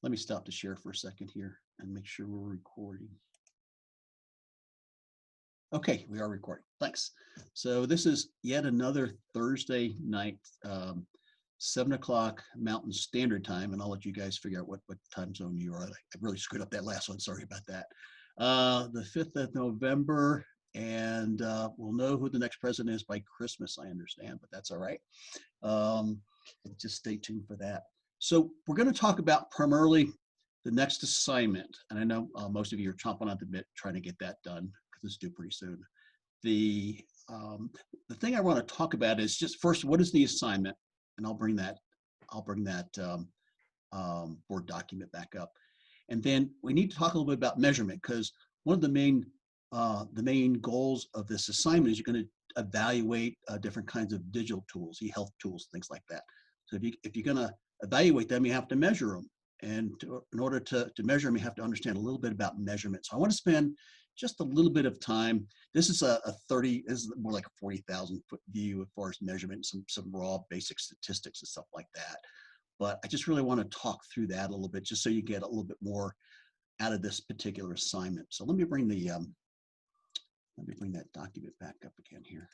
Let me stop the share for a second here and make sure we're recording. Okay, we are recording. Thanks. So this is yet another Thursday night, 7 o'clock Mountain Standard Time, and I'll let you guys figure out what time zone you are. I really screwed up that last one. Sorry about that. The 5th of November, and we'll know who the next president is by Christmas, I understand, but that's all right. Um, just stay tuned for that. So we're going to talk about primarily the next assignment, and I know most of you are chomping at the bit trying to get that done because it's due pretty soon. The um, the thing I want to talk about is just first, what is the assignment, and I'll bring that Word document back up, and then we need to talk a little bit about measurement because one of the main goals of this assignment is you're going to evaluate different kinds of digital tools, e-health tools, things like that. So if you're going to evaluate them, you have to measure them. And in order to measure them, you have to understand a little bit about measurement. So I want to spend just a little bit of time. This is this is more like a 40,000 foot view as far as measurement, some raw basic statistics and stuff like that. But I just really want to talk through that a little bit, just so you get a little bit more out of this particular assignment. So let me bring that document back up again here.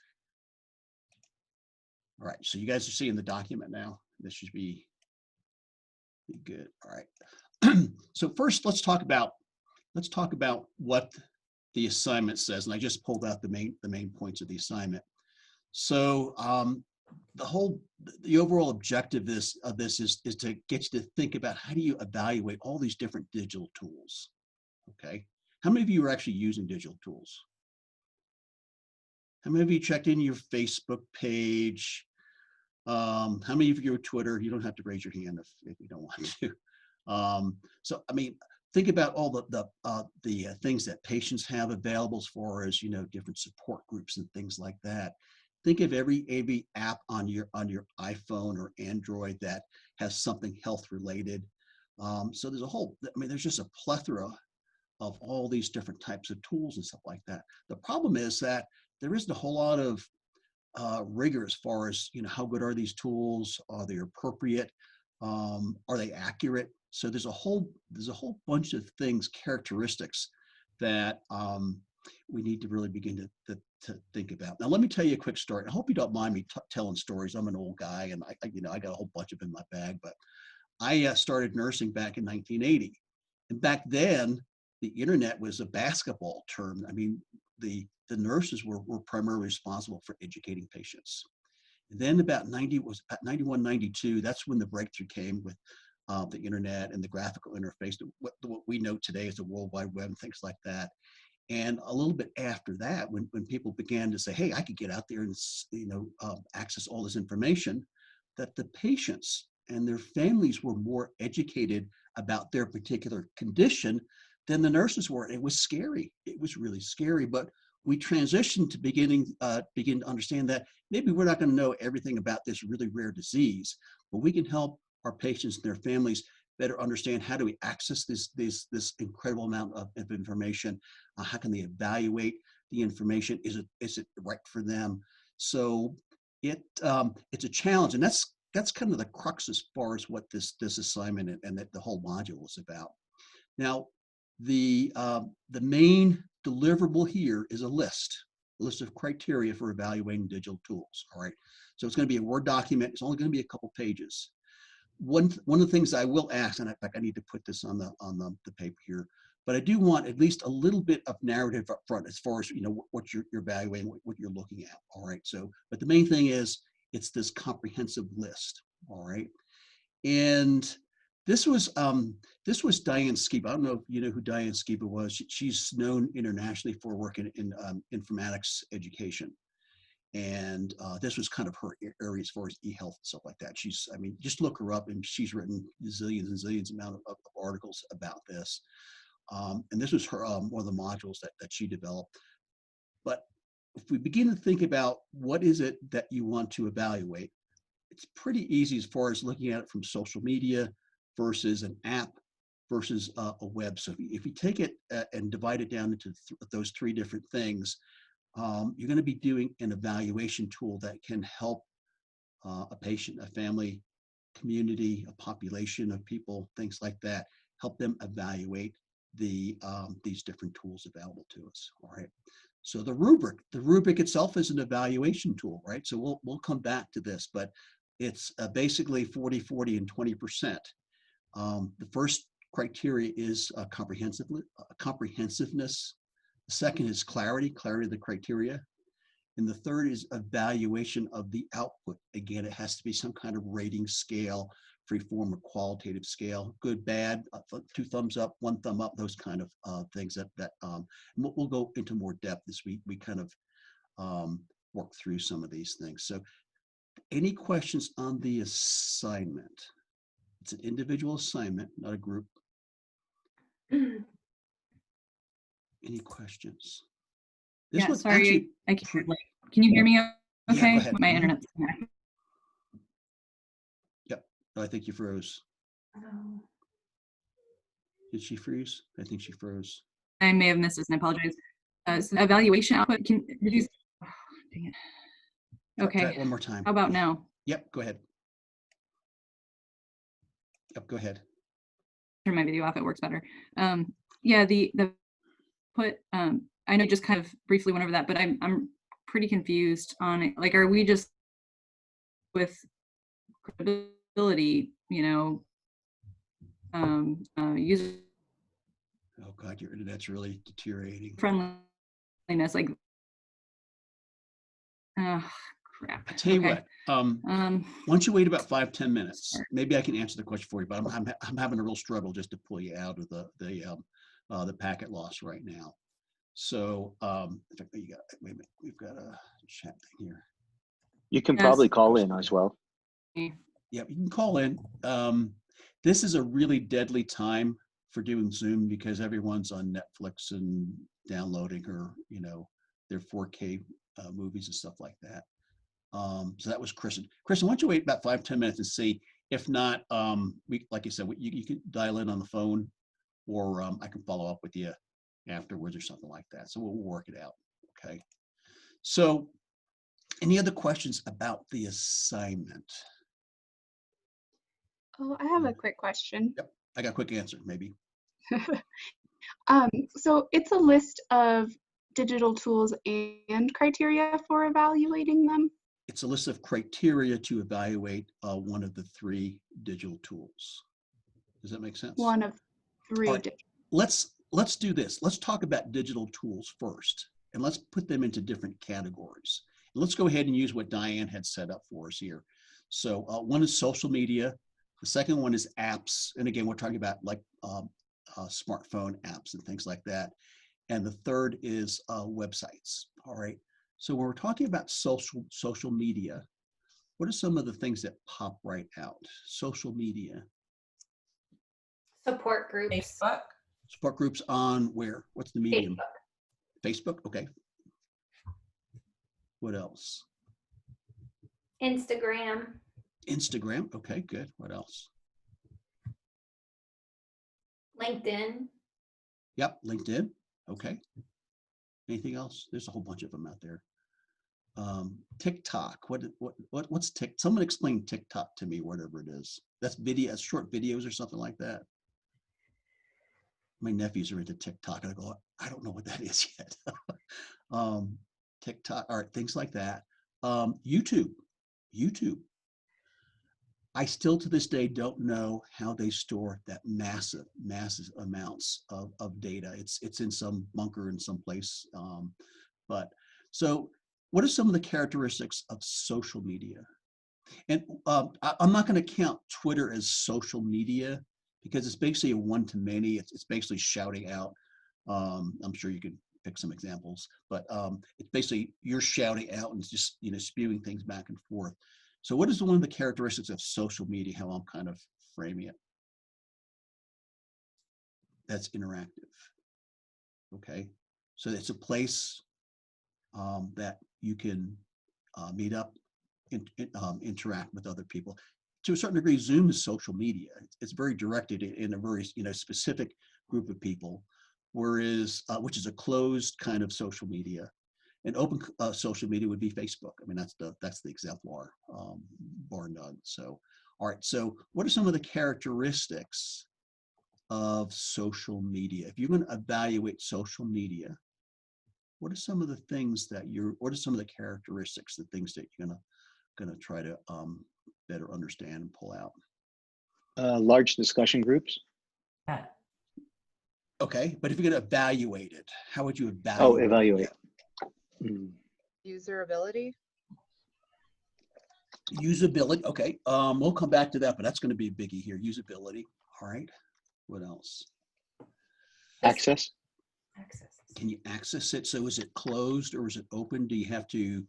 All right, so you guys are seeing the document now. This should be good. All right. So first, let's talk about what the assignment says, and I just pulled out the main points of the assignment. So the overall objective of this is to get you to think about how do you evaluate all these different digital tools. Okay, how many of you are actually using digital tools? How many of you checked in your Facebook page? How many of you are Twitter? You don't have to raise your hand if you don't want to. So, I mean, think about all the things that patients have available as far as, different support groups and things like that. Think of every app on your iPhone or Android that has something health related. So there's just a plethora of all these different types of tools and stuff like that. The problem is that there isn't a whole lot of rigor as far as how good are these tools, are they appropriate, are they accurate. So there's a whole bunch of things, characteristics that we need to really begin to think about. Now let me tell you a quick story. I hope you don't mind me telling stories. I'm an old guy and I got a whole bunch of them in my bag, but I started nursing back in 1980, and back then the internet was a basketball term. I mean, the nurses were primarily responsible for educating patients. And then about 91, 92, that's when the breakthrough came with the internet and the graphical interface, what we know today as the World Wide Web and things like that. And a little bit after that, when people began to say, hey, I could get out there and access all this information, that the patients and their families were more educated about their particular condition than the nurses were. It was scary. It was really scary. But we transitioned to begin to understand that maybe we're not going to know everything about this really rare disease, but we can help our patients and their families better understand how do we access this incredible amount of information. How can they evaluate the information? Is it right for them? So it's a challenge, and that's kind of the crux as far as what this assignment and that the whole module is about. Now, the main deliverable here is a list of criteria for evaluating digital tools. All right, so it's going to be a Word document. It's only going to be a couple pages. One of the things I will ask, and in fact I need to put this on the paper here, but I do want at least a little bit of narrative up front as far as what you're evaluating, what you're looking at. All right, so but the main thing is it's this comprehensive list. All right, and this was Diane Skiba. I don't know if you know who Diane Skiba was. She's known internationally for working in informatics education. And this was kind of her area as far as e-health and stuff like that. Just look her up, and she's written zillions and zillions amount of articles about this. And this was her one of the modules that she developed. But if we begin to think about what is it that you want to evaluate, it's pretty easy as far as looking at it from social media versus an app versus a web. So if you take it and divide it down into those three different things, you're going to be doing an evaluation tool that can help a patient, a family, community, a population of people, things like that, help them evaluate these different tools available to us. All right. So the rubric itself is an evaluation tool, right? So we'll come back to this, but it's basically 40, 40, and 20%. The first criteria is comprehensiveness. The second is clarity of the criteria. And the third is evaluation of the output. Again, it has to be some kind of rating scale, free form or qualitative scale, good, bad, 2 thumbs up, 1 thumb up, those kind of things that we'll go into more depth as we kind of work through some of these things. So any questions on the assignment? It's an individual assignment, not a group. Any questions? This Yeah, was sorry, actually I can't. Can you hear me okay? Yeah, go ahead. My internet's Yep. No, I think you froze. Did she freeze? I think she froze. I may have missed this, and I apologize. So evaluation output, did you, oh, dang it. Okay. Try it one more time. How about now? Yep, go ahead. Yep, go ahead. Turn my video off, it works better. Yeah, the put, I know you just kind of briefly went over that, but I'm pretty confused on it. Like, are we just with credibility, you know, user Oh God, your internet's really deteriorating. friendliness, like, crap. I tell you what, why don't you wait about 5-10 minutes? Sorry. Maybe I can answer the question for you, but I'm having a real struggle just to pull you out of the packet loss right now. So in fact, wait a minute, we've got a chat thing here. You can probably call in as well. Yeah, you can call in. This is a really deadly time for doing Zoom because everyone's on Netflix and downloading their 4K movies and stuff like that. So that was Kristen. Kristen, why don't you wait about 5-10 minutes and see? If not, like you said, you can dial in on the phone, or I can follow up with you afterwards or something like that. So we'll work it out. Okay. So, any other questions about the assignment? Oh, I have a quick question. Yep, I got a quick answer, maybe. So it's a list of digital tools and criteria for evaluating them. It's a list of criteria to evaluate one of the 3 digital tools. Does that make sense? One of 3. All right, let's do this. Let's talk about digital tools first, and let's put them into different categories. Let's go ahead and use what Diane had set up for us here. So one is social media. The second one is apps. And again, we're talking about like smartphone apps and things like that. And the third is websites. All right. So when we're talking about social media, what are some of the things that pop right out? Social media. Support groups. Facebook. Support groups on where? What's the medium? Facebook. Okay. What else? Instagram. Instagram. Okay, good. What else? LinkedIn. Yep, LinkedIn. Okay. Anything else? There's a whole bunch of them out there. TikTok. What's TikTok? Someone explain TikTok to me, whatever it is. That's video, short videos or something like that. My nephews are into TikTok, and I go, I don't know what that is yet. TikTok, all right, things like that. YouTube. I still to this day don't know how they store that massive amounts of data. It's in some bunker in some place. But so what are some of the characteristics of social media? And I'm not going to count Twitter as social media because it's basically a one-to-many. It's basically shouting out. I'm sure you could pick some examples, but it's basically you're shouting out and it's just spewing things back and forth. So what is one of the characteristics of social media, how I'm kind of framing it? That's interactive. Okay, so it's a place that you can meet up, interact with other people. To a certain degree, Zoom is social media. It's very directed in a very specific group of people, whereas which is a closed kind of social media. And open social media would be Facebook. I mean, that's the exemplar, bar none. So All right, so what are some of the characteristics of social media? If you're going to evaluate social media, what are some of the things that what are some of the characteristics, the things that you're gonna try to better understand and pull out? Large discussion groups. Okay, but if you're going to evaluate it, how would you Oh, evaluate? evaluate. Usability. Usability. Okay, we'll come back to that, but that's going to be a biggie here. Usability. All right. What else? Access. Can you access it? So is it closed or is it open? Do you have to,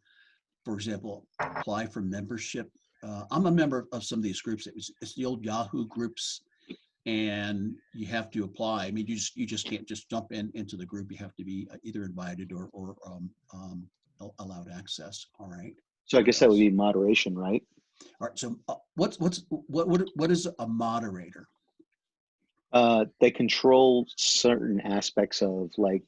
for example, apply for membership? I'm a member of some of these groups. It's the old Yahoo groups, and you have to apply. I mean, you just can't just jump into the group. You have to be either invited or allowed access. All right. So I guess that would be moderation, right? All right. So what is a moderator? They control certain aspects of like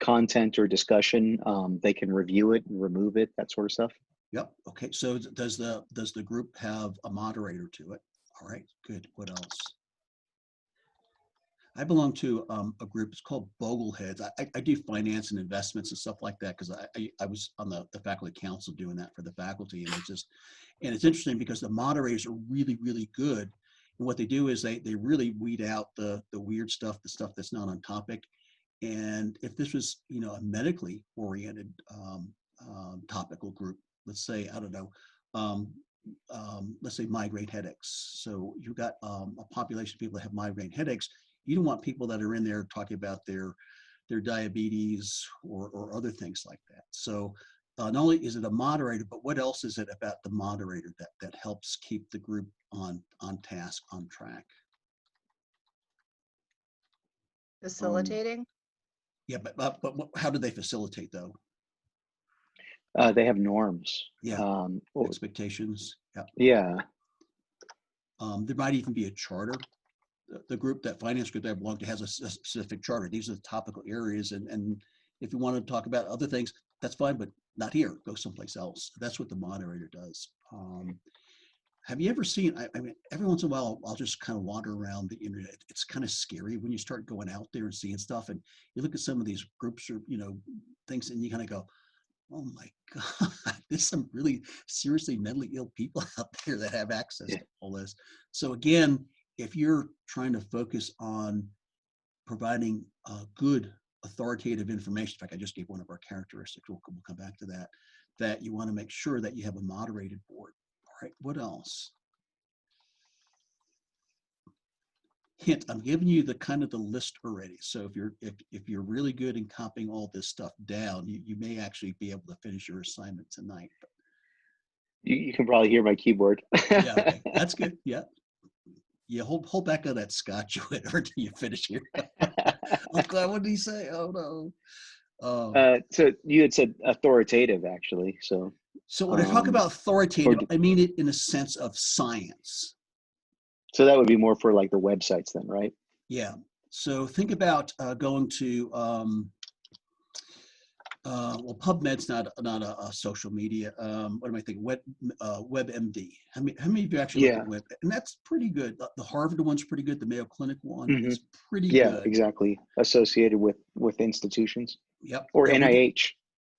content or discussion. They can review it and remove it, that sort of stuff. Yep. Okay. So does the group have a moderator to it? All right. Good. What else? I belong to a group. It's called Bogleheads. I do finance and investments and stuff like that because I was on the faculty council doing that for the faculty, and it's interesting because the moderators are really good, and what they do is they really weed out the weird stuff, the stuff that's not on topic. And if this was a medically oriented topical group, let's say I don't know. Let's say migraine headaches. So you've got a population of people that have migraine headaches. You don't want people that are in there talking about their diabetes or other things like that. So not only is it a moderator, but what else is it about the moderator that helps keep the group on task, on track? Facilitating. Yeah, but how do they facilitate though? They have norms. Yeah, expectations. Yeah. Yeah. There might even be a charter. The group, that finance group that I belong to, has a specific charter. These are the topical areas, and if you want to talk about other things, that's fine, but not here. Go someplace else. That's what the moderator does. Have you ever seen? I mean, every once in a while, I'll just kind of wander around the internet. It's kind of scary when you start going out there and seeing stuff, and you look at some of these groups or things, and you kind of go, "Oh my God, there's some really seriously mentally ill people out there that have access to all this." So again, if you're trying to focus on providing good authoritative information, in fact, I just gave one of our characteristics, we'll come back to that you want to make sure that you have a moderated board. All right, what else? Hint, I'm giving you the kind of the list already. So if you're really good in copying all this stuff down, you may actually be able to finish your assignment tonight. But You can probably hear my keyboard. yeah, okay. That's good. Yeah. Yeah, hold back on that scotch or whatever till you finish here. Oh God, what did he say? Oh no. So you had said authoritative, actually. So When I talk about authoritative, or- I mean it in a sense of science. so that would be more for like the websites then, right? Yeah. So think about going to well, PubMed's not a social media. What am I thinking? WebMD. How many of you actually look at Web? And that's pretty good. The Harvard one's pretty good. The Mayo Clinic one is pretty good. Exactly. Associated with institutions. Yep. Or Yeah, NIH.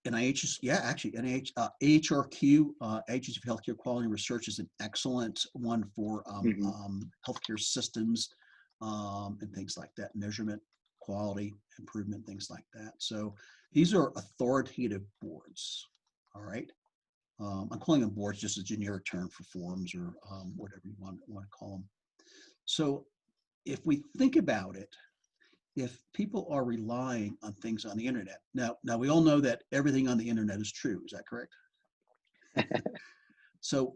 NIH is, yeah, actually NIH, AHRQ, Agency for Healthcare Quality and Research, is an excellent one for healthcare systems and things like that, measurement, quality, improvement, things like that. So these are authoritative boards, all right? I'm calling them boards, just a generic term for forums or whatever you want to call them. So if we think about it, if people are relying on things on the internet, now we all know that everything on the internet is true, is that correct? So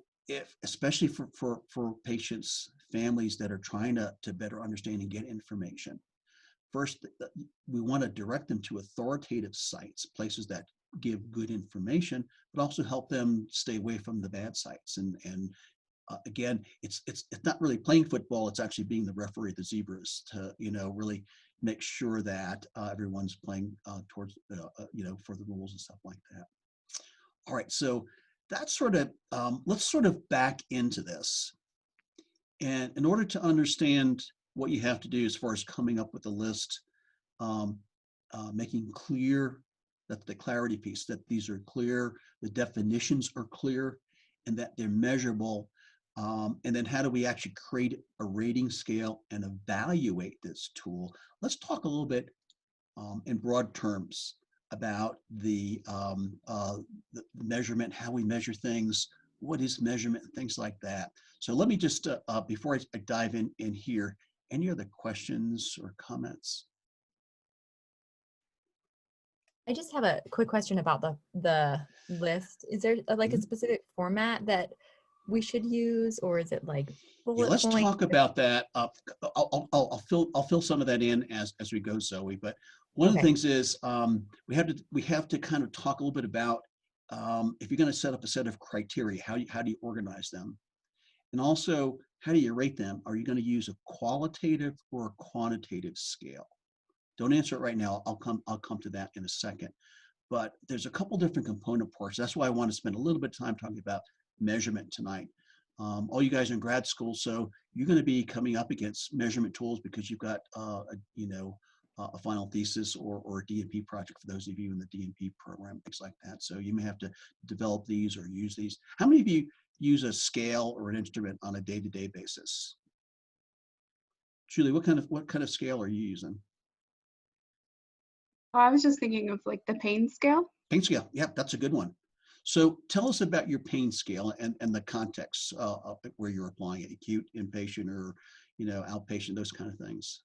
especially for patients, families that are trying to better understand and get information, first, we want to direct them to authoritative sites, places that give good information, but also help them stay away from the bad sites. And again, it's not really playing football; it's actually being the referee of the zebras to really make sure that everyone's playing towards for the rules and stuff like that. All right, so that's sort of let's sort of back into this. And in order to understand what you have to do as far as coming up with a list, making clear that the clarity piece, that these are clear, the definitions are clear, and that they're measurable. And then how do we actually create a rating scale and evaluate this tool? Let's talk a little bit in broad terms about the measurement, how we measure things, what is measurement, and things like that. So let me just, before I dive in here, any other questions or comments? I just have a quick question about the list. Is there like a specific format that we should use, or is it like bullet Let's point? talk about that. I'll fill some of that in as we go, Zoe. But one of the Okay. things is we have to kind of talk a little bit about if you're going to set up a set of criteria, how do you organize them, and also how do you rate them? Are you going to use a qualitative or a quantitative scale? Don't answer it right now. I'll come to that in a second. But there's a couple different component parts. That's why I want to spend a little bit of time talking about measurement tonight. All you guys are in grad school, so you're going to be coming up against measurement tools because you've got a final thesis or a DNP project for those of you in the DNP program, things like that. So you may have to develop these or use these. How many of you use a scale or an instrument on a day-to-day basis? Julie, what kind of scale are you using? I was just thinking of like the pain scale. Pain scale, yeah, that's a good one. So tell us about your pain scale and the context where you're applying it, acute, inpatient, or outpatient, those kind of things.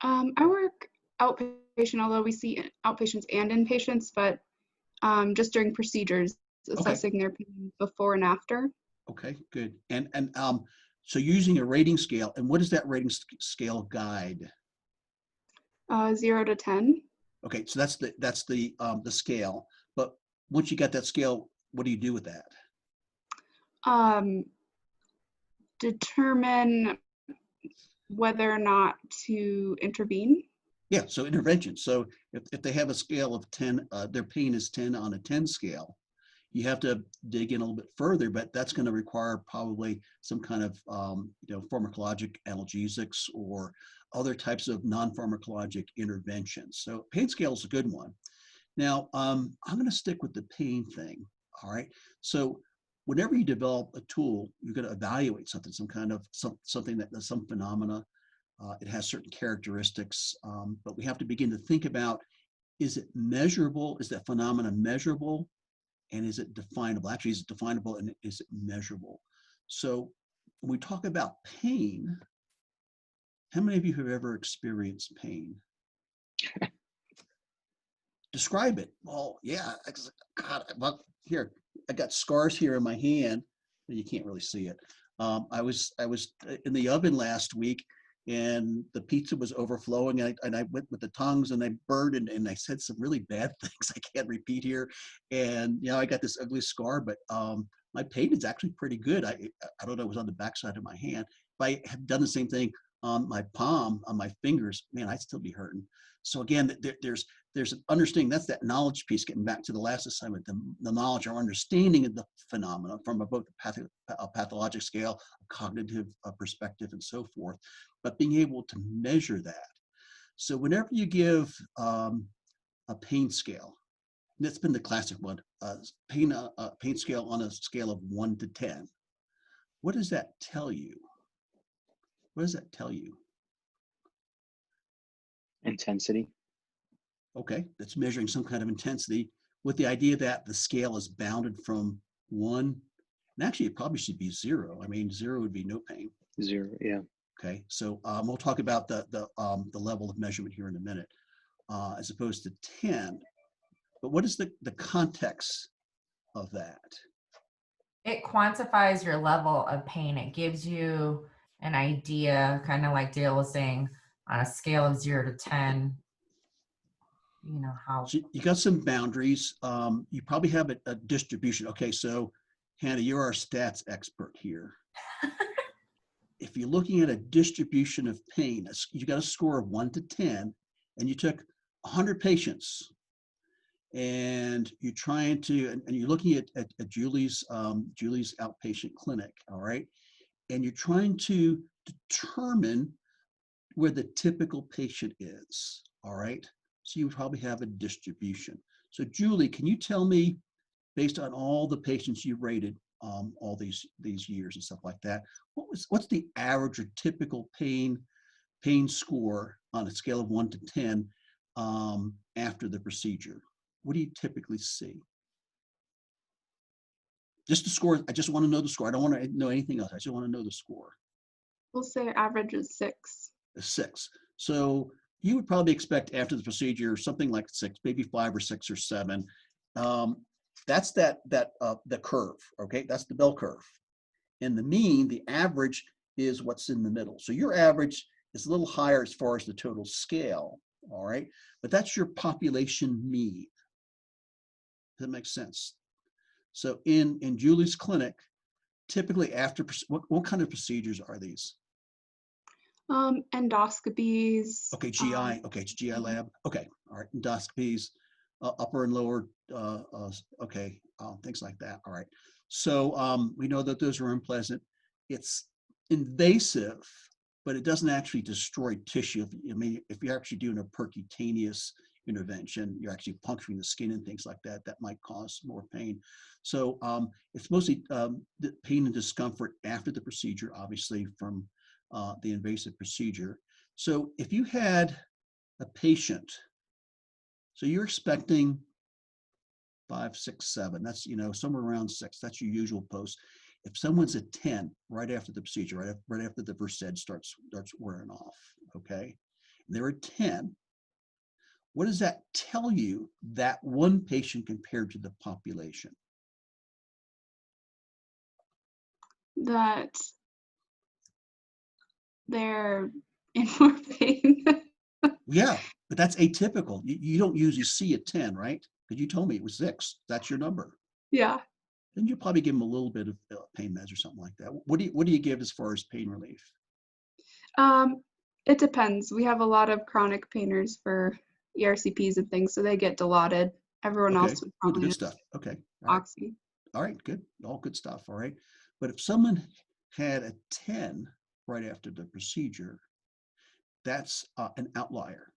I work outpatient, although we see outpatients and inpatients, but just during procedures, assessing their pain before and after. Okay, good. And so using a rating scale, and what is that rating scale guide? 0 to 10. Okay, so that's the scale. But once you got that scale, what do you do with that? Determine whether or not to intervene. Yeah, so intervention. So if they have a scale of 10, their pain is 10 on a 10 scale, you have to dig in a little bit further, but that's going to require probably some kind of pharmacologic analgesics or other types of non-pharmacologic interventions. So pain scale is a good one. Now, I'm going to stick with the pain thing. All right. So whenever you develop a tool, you're going to evaluate something, something that does some phenomena. It has certain characteristics, but we have to begin to think about, is it measurable? Is that phenomena measurable? And is it definable? Actually, is it definable and is it measurable? So when we talk about pain, how many of you have ever experienced pain? Describe it. Well, yeah, God, well, here, I got scars here in my hand. You can't really see it. I was in the oven last week, and the pizza was overflowing, and I went with the tongs and I burned and I said some really bad things I can't repeat here. And I got this ugly scar, but my pain is actually pretty good. I don't know, it was on the backside of my hand. If I had done the same thing on my palm, on my fingers, man, I'd still be hurting. So again, there's an understanding. That's that knowledge piece, getting back to the last assignment, the knowledge or understanding of the phenomena from both a pathologic scale, a cognitive perspective, and so forth, but being able to measure that. So whenever you give a pain scale, that's been the classic one, pain scale on a scale of 1 to 10, what does that tell you? What does that tell you? Intensity. Okay, that's measuring some kind of intensity with the idea that the scale is bounded from 1, and actually it probably should be 0. I mean, 0 would be no pain. 0, yeah. Okay, so we'll talk about the level of measurement here in a minute, as opposed to 10. But what is the context of that? It quantifies your level of pain. It gives you an idea, kind of like Dale was saying, on a scale of 0 to 10, how. So you got some boundaries. You probably have a distribution. Okay, so Hannah, you're our stats expert here. If you're looking at a distribution of pain, you got a score of 1 to 10, and you took 100 patients, and you're trying to, and you're looking at Julie's outpatient clinic, all right, and you're trying to determine where the typical patient is, all right? So you would probably have a distribution. So Julie, can you tell me, based on all the patients you rated all these years and stuff like that, what's the average or typical pain score on a scale of 1 to 10 after the procedure? What do you typically see? Just the score. I just want to know the score. I don't want to know anything else. I just want to know the score. We'll say average is 6. A 6. So you would probably expect after the procedure something like 6, maybe 5 or 6 or 7. That's the curve. Okay, that's the bell curve. And the mean, the average, is what's in the middle. So your average is a little higher as far as the total scale. All right, but that's your population mean. Does that make sense? So in Julie's clinic, typically after what kind of procedures are these? Endoscopies. Okay, GI. Okay, it's GI lab. Okay, all right. Endoscopies, upper and lower. Okay, things like that. All right. So we know that those are unpleasant. It's invasive, but it doesn't actually destroy tissue. I mean, if you're actually doing a percutaneous intervention, you're actually puncturing the skin and things like that, that might cause more pain. So it's mostly the pain and discomfort after the procedure, obviously from the invasive procedure. So if you had a patient, so you're expecting 5, 6, 7, that's, somewhere around 6, that's your usual post. If someone's at 10 right after the procedure, right after the Versed starts wearing off, okay, and they're at 10, what does that tell you, that one patient compared to the population? That they're in more pain. Yeah, but that's atypical. You don't usually see a 10, right? Because you told me it was 6. That's your number. Yeah. Then you probably give them a little bit of pain meds or something like that. What do you give as far as pain relief? It depends. We have a lot of chronic painers for ERCPs and things, so they get Dilaudid. Everyone Okay, else would good, probably good have stuff. Okay, all right. Oxy. All right, good, all good stuff. All right, but if someone had a 10 right after the procedure, that's an outlier.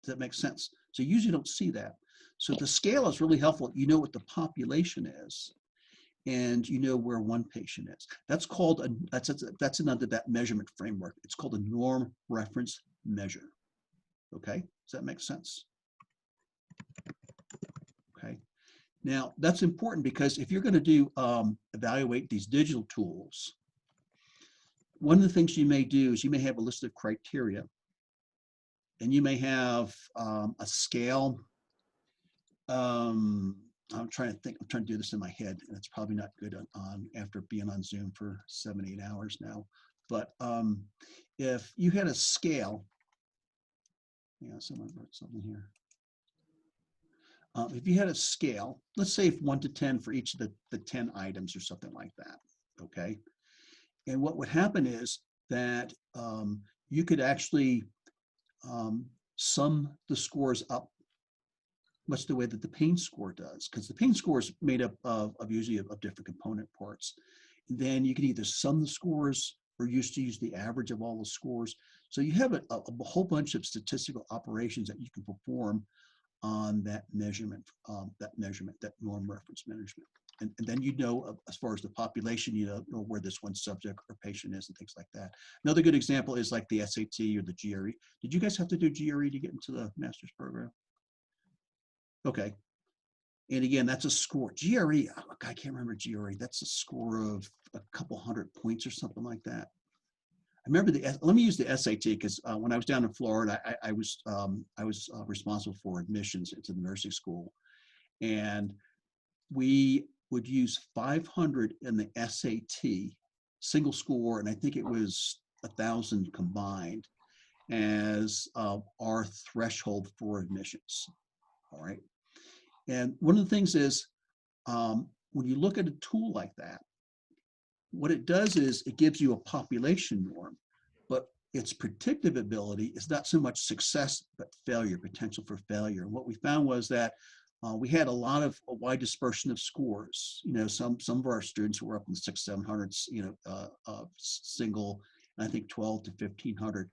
Does that make sense? So you usually don't see that. So the scale is really helpful. You know what the population is, and you know where one patient is. That's called that's another that measurement framework. It's called a norm reference measure. Okay, does that make sense? Okay. Now that's important because if you're going to do evaluate these digital tools, one of the things you may do is you may have a list of criteria, and you may have a scale. I'm trying to think. I'm trying to do this in my head, and it's probably not good on after being on Zoom for 7, 8 hours now. But if you had a scale, someone wrote something here. If you had a scale, let's say 1 to 10 for each of the 10 items or something like that, okay? And what would happen is that you could actually sum the scores up much the way that the pain score does, because the pain score is made up of usually of different component parts. And then you can either sum the scores or use the average of all the scores. So you have a whole bunch of statistical operations that you can perform on that measurement, that norm reference measurement. And then you know, as far as the population, you know where this one subject or patient is and things like that. Another good example is like the SAT or the GRE. Did you guys have to do GRE to get into the master's program? Okay. And again, that's a score. GRE, I can't remember GRE. That's a score of a couple 100 points or something like that. I remember let me use the SAT because when I was down in Florida, I was responsible for admissions into the nursing school. And we would use 500 in the SAT, single score, and I think it was 1,000 combined as our threshold for admissions. All right. And one of the things is when you look at a tool like that, what it does is it gives you a population norm, but its predictive ability is not so much success, but failure, potential for failure. And what we found was that we had a wide dispersion of scores. Some of our students were up in the 600, 700s, single and I think 12 to 1,500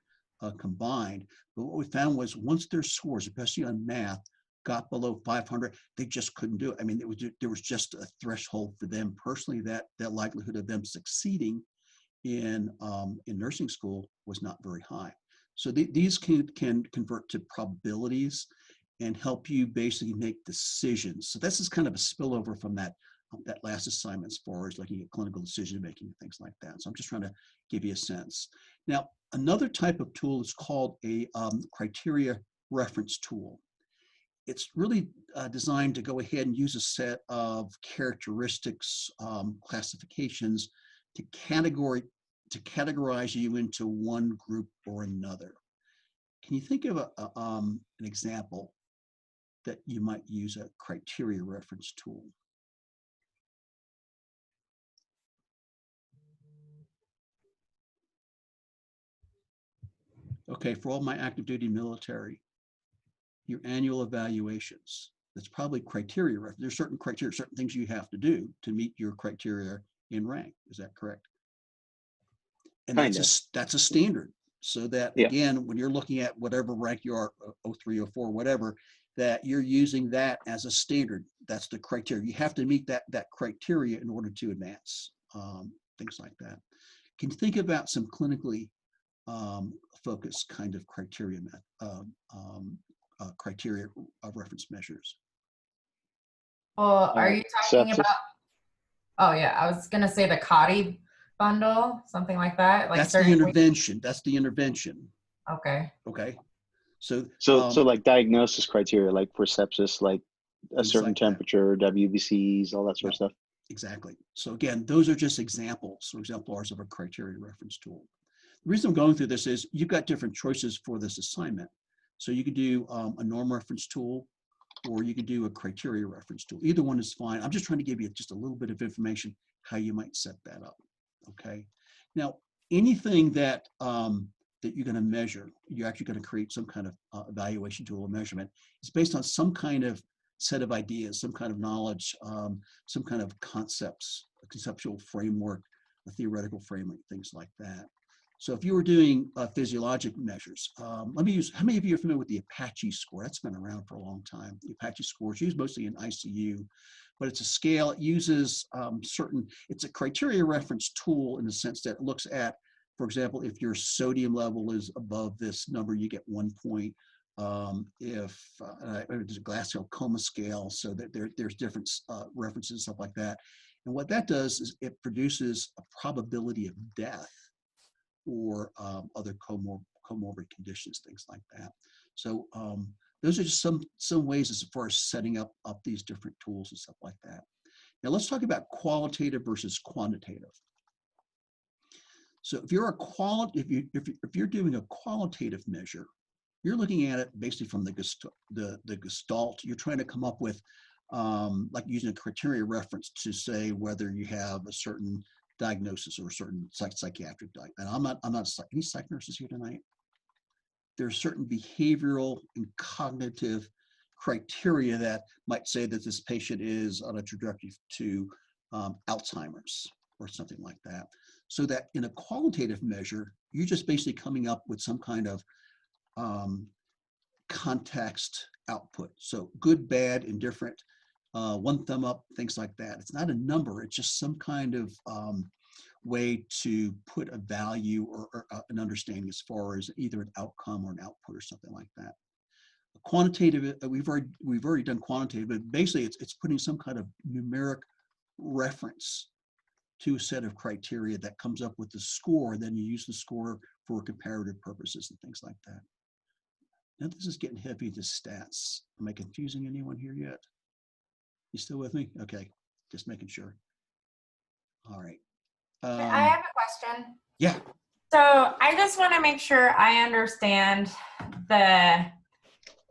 combined. But what we found was once their scores, especially on math, got below 500, they just couldn't do it. I mean, there was just a threshold for them personally that likelihood of them succeeding in nursing school was not very high. So these can convert to probabilities and help you basically make decisions. So this is kind of a spillover from that last assignment as far as looking at clinical decision making and things like that. So I'm just trying to give you a sense. Now, another type of tool is called a criteria reference tool. It's really designed to go ahead and use a set of characteristics, classifications to categorize you into one group or another. Can you think of an example that you might use a criteria reference tool? Okay, for all my active duty military, your annual evaluations, that's probably criteria reference. There's certain criteria, certain things you have to do to meet your criteria in rank. Is that correct? And that's a standard. So that, again, when you're looking at whatever rank you are, 03, 04, whatever, that you're using that as a standard. That's the criteria. You have to meet that criteria in order to advance, things like that. Can you think about some clinically focused kind of criteria reference measures? Well, are you talking sepsis? about, oh yeah, I was gonna say the COTI bundle, something like that? Like that's the intervention. That's the intervention. Okay. Okay. So like diagnosis criteria, like for sepsis, like a certain like temperature, WBCs, all that sort of stuff. Exactly. So again, those are just examples or exemplars of a criteria reference tool. The reason I'm going through this is you've got different choices for this assignment. So you could do a norm reference tool, or you could do a criteria reference tool. Either one is fine. I'm just trying to give you just a little bit of information how you might set that up. Okay. Now, anything that that you're going to measure, you're actually going to create some kind of evaluation tool or measurement. It's based on some kind of set of ideas, some kind of knowledge, some kind of concepts, a conceptual framework, a theoretical framework, things like that. So if you were doing physiologic measures, let me use, how many of you are familiar with the Apache score? That's been around for a long time. The Apache score is used mostly in ICU, but it's a scale. It uses it's a criteria reference tool in the sense that it looks at, for example, if your sodium level is above this number, you get 1 point. If there's a Glasgow coma scale, so that there's different references, stuff like that. And what that does is it produces a probability of death or other comorbid conditions, things like that. So those are just some ways as far as setting up these different tools and stuff like that. Now let's talk about qualitative versus quantitative. So if you're if you're doing a qualitative measure, you're looking at it basically from the gestalt. You're trying to come up with like using a criteria reference to say whether you have a certain diagnosis or a certain psychiatric diagnosis. And I'm not any psych nurses here tonight. There's certain behavioral and cognitive criteria that might say that this patient is on a trajectory to Alzheimer's or something like that. So that in a qualitative measure, you're just basically coming up with some kind of context output. So good, bad, indifferent, one thumb up, things like that. It's not a number, it's just some kind of way to put a value or an understanding as far as either an outcome or an output or something like that. Quantitative, we've already done quantitative, but basically it's putting some kind of numeric reference to a set of criteria that comes up with the score, and then you use the score for comparative purposes and things like that. Now this is getting heavy into stats. Am I confusing anyone here yet? You still with me? Okay, just making sure. All right. I have a question. Yeah. So I just want to make sure I understand the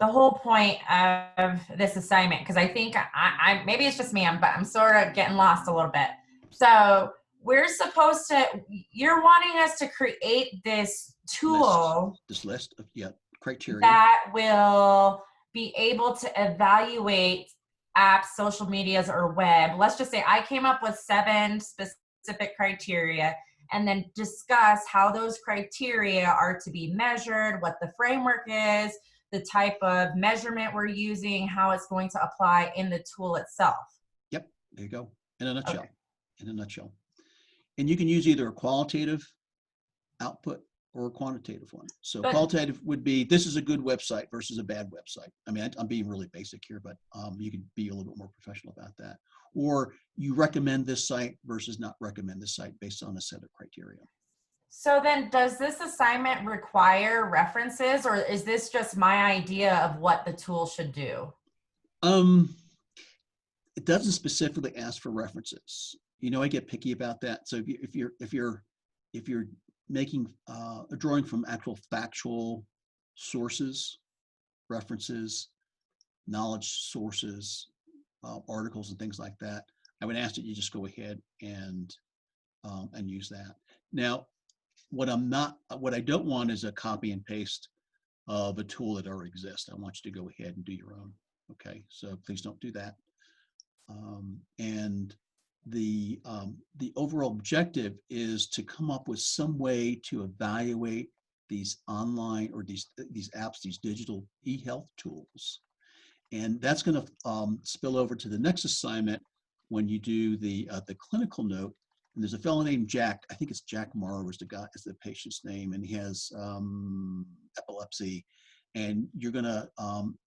whole point of this assignment, because I think I maybe it's just me, but I'm sort of getting lost a little bit. So we're supposed to, you're wanting us to create this tool, this list of criteria that will be able to evaluate apps, social medias, or web. Let's just say I came up with 7 specific criteria, and then discuss how those criteria are to be measured, what the framework is, the type of measurement we're using, how it's going to apply in the tool itself. Yep, there you go. In a nutshell. Okay. In a nutshell. And you can use either a qualitative output or a quantitative one. So Good. qualitative would be, this is a good website versus a bad website. I mean, I'm being really basic here, but you can be a little bit more professional about that. Or you recommend this site versus not recommend this site based on a set of criteria. So then does this assignment require references, or is this just my idea of what the tool should do? It doesn't specifically ask for references. You know, I get picky about that. So if you're making a drawing from actual factual sources, references, knowledge sources, articles and things like that, I would ask that you just go ahead and use that. Now, what I don't want is a copy and paste of a tool that already exists. I want you to go ahead and do your own. Okay, so please don't do that. And the overall objective is to come up with some way to evaluate these online or these apps, these digital e-health tools. And that's going to spill over to the next assignment when you do the clinical note. And there's a fellow named Jack. I think it's Jack Morrow is the patient's name, and he has epilepsy. And you're going to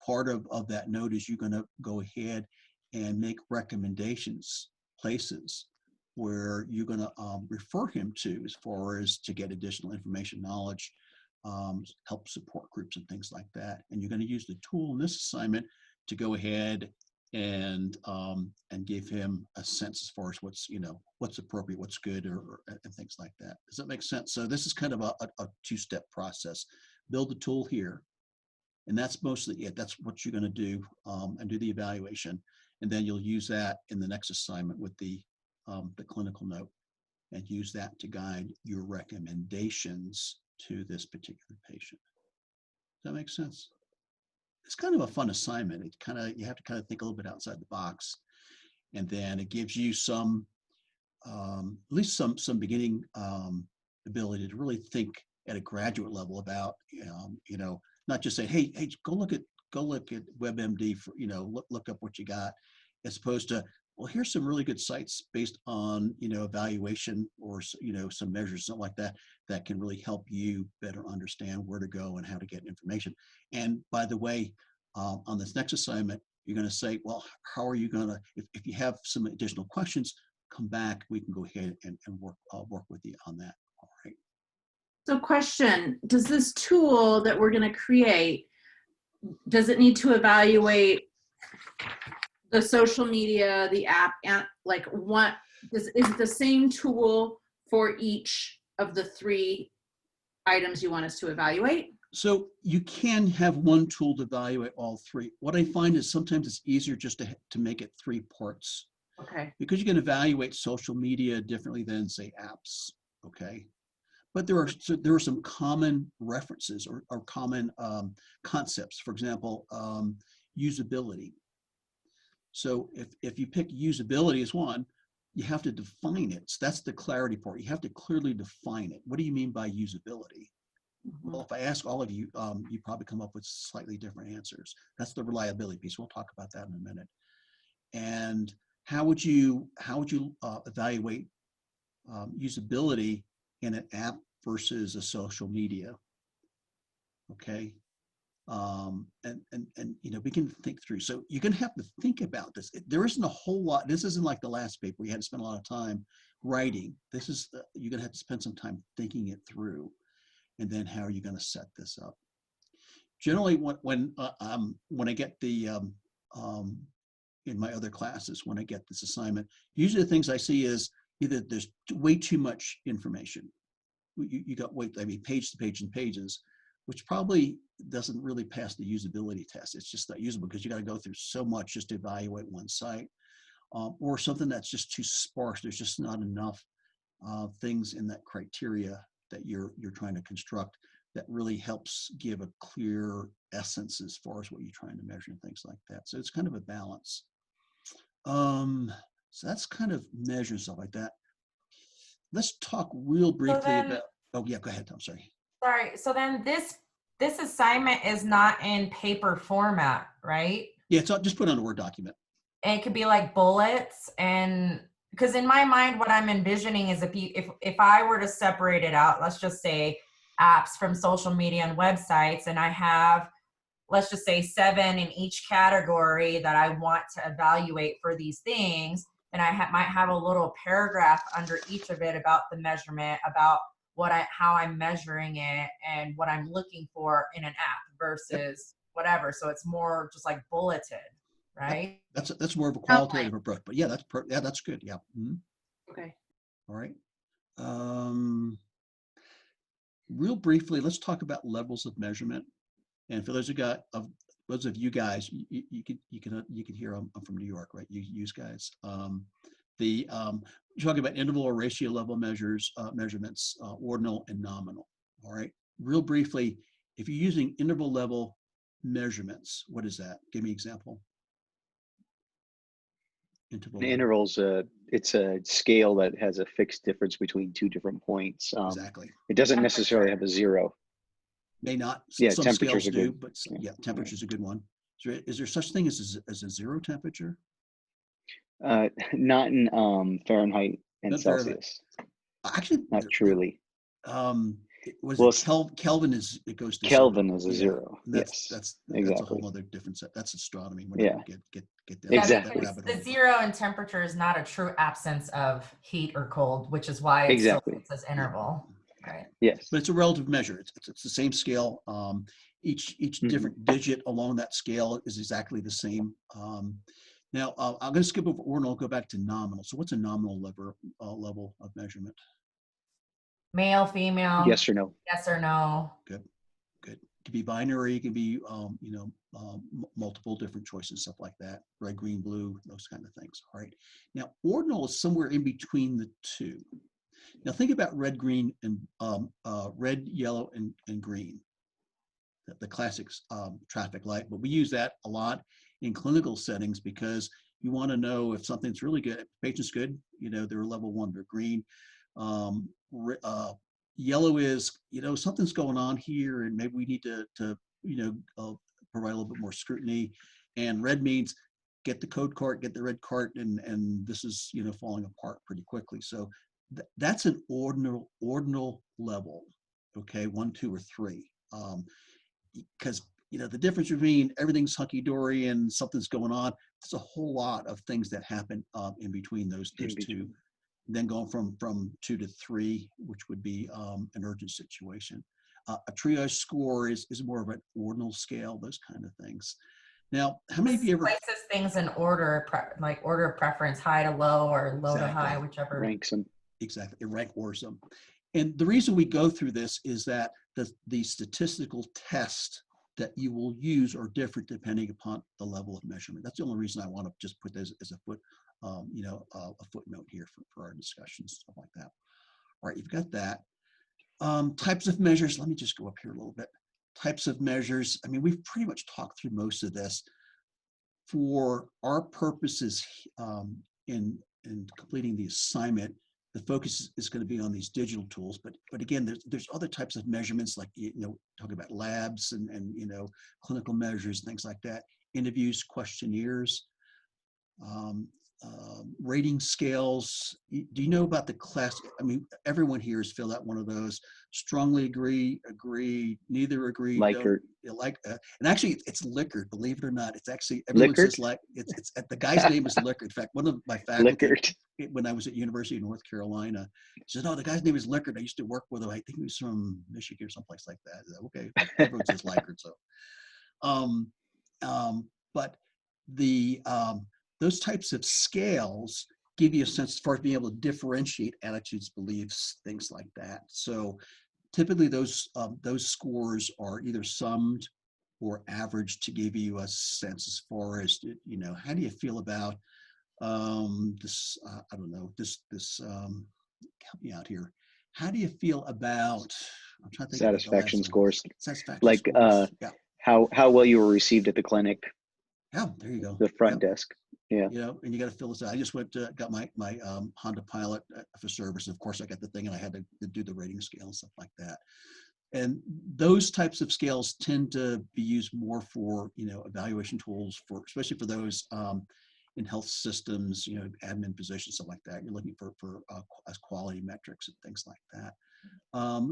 part of that note is you're going to go ahead and make recommendations, places where you're going to refer him to as far as to get additional information, knowledge, help support groups and things like that. And you're going to use the tool in this assignment to go ahead and give him a sense as far as what's appropriate, what's good, and things like that. Does that make sense? So this is kind of a two-step process. Build the tool here, and that's mostly it. That's what you're going to do and do the evaluation. And then you'll use that in the next assignment with the clinical note and use that to guide your recommendations to this particular patient. Does that make sense? It's kind of a fun assignment. You have to kind of think a little bit outside the box, and then it gives you some, at least some beginning ability to really think at a graduate level about, not just say, hey, go look at WebMD for, look up what you got, as opposed to, well, here's some really good sites based on, evaluation or, some measures, something like that, that can really help you better understand where to go and how to get information. And by the way, on this next assignment, you're going to say, well, how are you going to, if you have some additional questions, come back, we can go ahead and work with you on that. All right. So question, does this tool that we're going to create, does it need to evaluate the social media, the app, and like what, is it the same tool for each of the 3 items you want us to evaluate? So you can have one tool to evaluate all 3. What I find is sometimes it's easier just to make it 3 parts. Okay. Because you can evaluate social media differently than, say, apps. Okay. But there are some common references or common concepts. For example, usability. So if you pick usability as one, you have to define it. So that's the clarity part. You have to clearly define it. What do you mean by usability? Mm-hmm. Well, if I ask all of you, you probably come up with slightly different answers. That's the reliability piece. We'll talk about that in a minute. And how would you evaluate usability in an app versus a social media? Okay. And we can think through. So you're going to have to think about this. There isn't a whole lot. This isn't like the last paper. You had to spend a lot of time writing. You're going to have to spend some time thinking it through. And then how are you going to set this up? Generally, when I get the in my other classes, when I get this assignment, usually the things I see is either there's way too much information. You got page to page and pages, which probably doesn't really pass the usability test. It's just not usable because you got to go through so much just to evaluate one site, or something that's just too sparse. There's just not enough things in that criteria that you're trying to construct that really helps give a clear essence as far as what you're trying to measure and things like that. So it's kind of a balance. So that's kind of measures stuff like that. let's talk real briefly then- about, oh yeah, go ahead, I'm sorry. Sorry. So then this assignment is not in paper format, right? Yeah, so just put it on a Word document. And it could be like bullets, and because in my mind what I'm envisioning is if I were to separate it out, let's just say apps from social media and websites, and I have, let's just say 7 in each category that I want to evaluate for these things, and I might have a little paragraph under each of it about the measurement, about how I'm measuring it and what I'm looking for in an app versus whatever. So it's more just like bulleted, right? That's more of a qualitative approach, but yeah, that's good. Yeah. Mhm. Okay. All right. Real briefly, let's talk about levels of measurement. And for those of you guys, you can hear I'm from New York, right? You guys. You're talking about interval or ratio level measurements, ordinal and nominal. All right. Real briefly, if you're using interval level measurements, what is that? Give me an example. Interval An level. interval's it's a scale that has a fixed difference between 2 different points. Exactly. It doesn't necessarily have a zero. May not. Yeah, Some temperature's scales a do, good- but yeah. temperature's a good one. Is there such thing as a zero temperature? Not in Fahrenheit and Not Fahrenheit. Celsius. Actually, Not truly. Was Well, it Kelvin it goes to Kelvin zero. is a Yeah, zero. That's Yes, a exactly. whole other different set. That's astronomy. We're Yeah. not gonna get down Exactly. that rabbit The hole. zero in temperature is not a true absence of heat or cold, which is why it Exactly. still says interval, right? Yes. But it's a relative measure. It's the same scale. Each Mhm. different digit along that scale is exactly the same. Now I'm going to skip over ordinal, go back to nominal. So what's a nominal level of measurement? Male, female, Yes or no? yes or no. Good. It can be binary. It can be multiple different choices, stuff like that. Red, green, blue, those kind of things. All right. Now ordinal is somewhere in between the two. Now think about red, green, and red, yellow, and green. The classic traffic light, but we use that a lot in clinical settings because you want to know if something's really good. If the patient's good, they're level 1. They're green. Yellow is, something's going on here, and maybe we need to provide a little bit more scrutiny. And red means get the code cart, get the red cart, and this is falling apart pretty quickly. So that's an ordinal level. Okay, 1, 2, or 3. Because the difference between everything's hunky-dory and something's going on, there's a whole lot of things that happen in between those two. Then going from 2 to 3, which would be an urgent situation. A triage score is more of an ordinal scale, those kind of things. Now, how many of you ever places things in order, like order of preference, high to low or low to high, Exactly. whichever. Ranks them. Exactly, it rank orders them. And the reason we go through this is that the statistical tests that you will use are different depending upon the level of measurement. That's the only reason I want to just put this as a footnote here for our discussions, stuff like that. All right, you've got that. Types of measures. Let me just go up here a little bit. Types of measures. I mean, we've pretty much talked through most of this. For our purposes in completing the assignment, the focus is going to be on these digital tools, but again, there's other types of measurements, like talking about labs and clinical measures, things like that, interviews, questionnaires, rating scales. Do you know about the class? I mean, everyone here has filled out one of those. Strongly agree, neither agree, Likert. And actually it's Likert, believe it or not. It's actually, everyone says it's the guy's name is Likert. In fact, one of my faculty, Likert. when I was at University of North Carolina, he says, no, the guy's name is Likert. I used to work with him. I think he was from Michigan or someplace like that. Okay, everyone says Likert. So, but those types of scales give you a sense as far as being able to differentiate attitudes, beliefs, things like that. So typically those scores are either summed or averaged to give you a sense as far as, how do you feel about this, I don't know, this help me out here. How do you feel about, I'm trying to think Satisfaction of scores. Satisfaction Like scores. Yeah. how well you were received at the clinic, Yeah, there you go. the front Yep. desk. Yeah. You know, and you got to fill this out. I just went to, got my Honda Pilot for service. Of course, I got the thing, and I had to do the rating scale and stuff like that. And those types of scales tend to be used more for, you know, evaluation tools for, especially for those in health systems, you know, admin positions, stuff like that. You're looking for as quality metrics and things like that.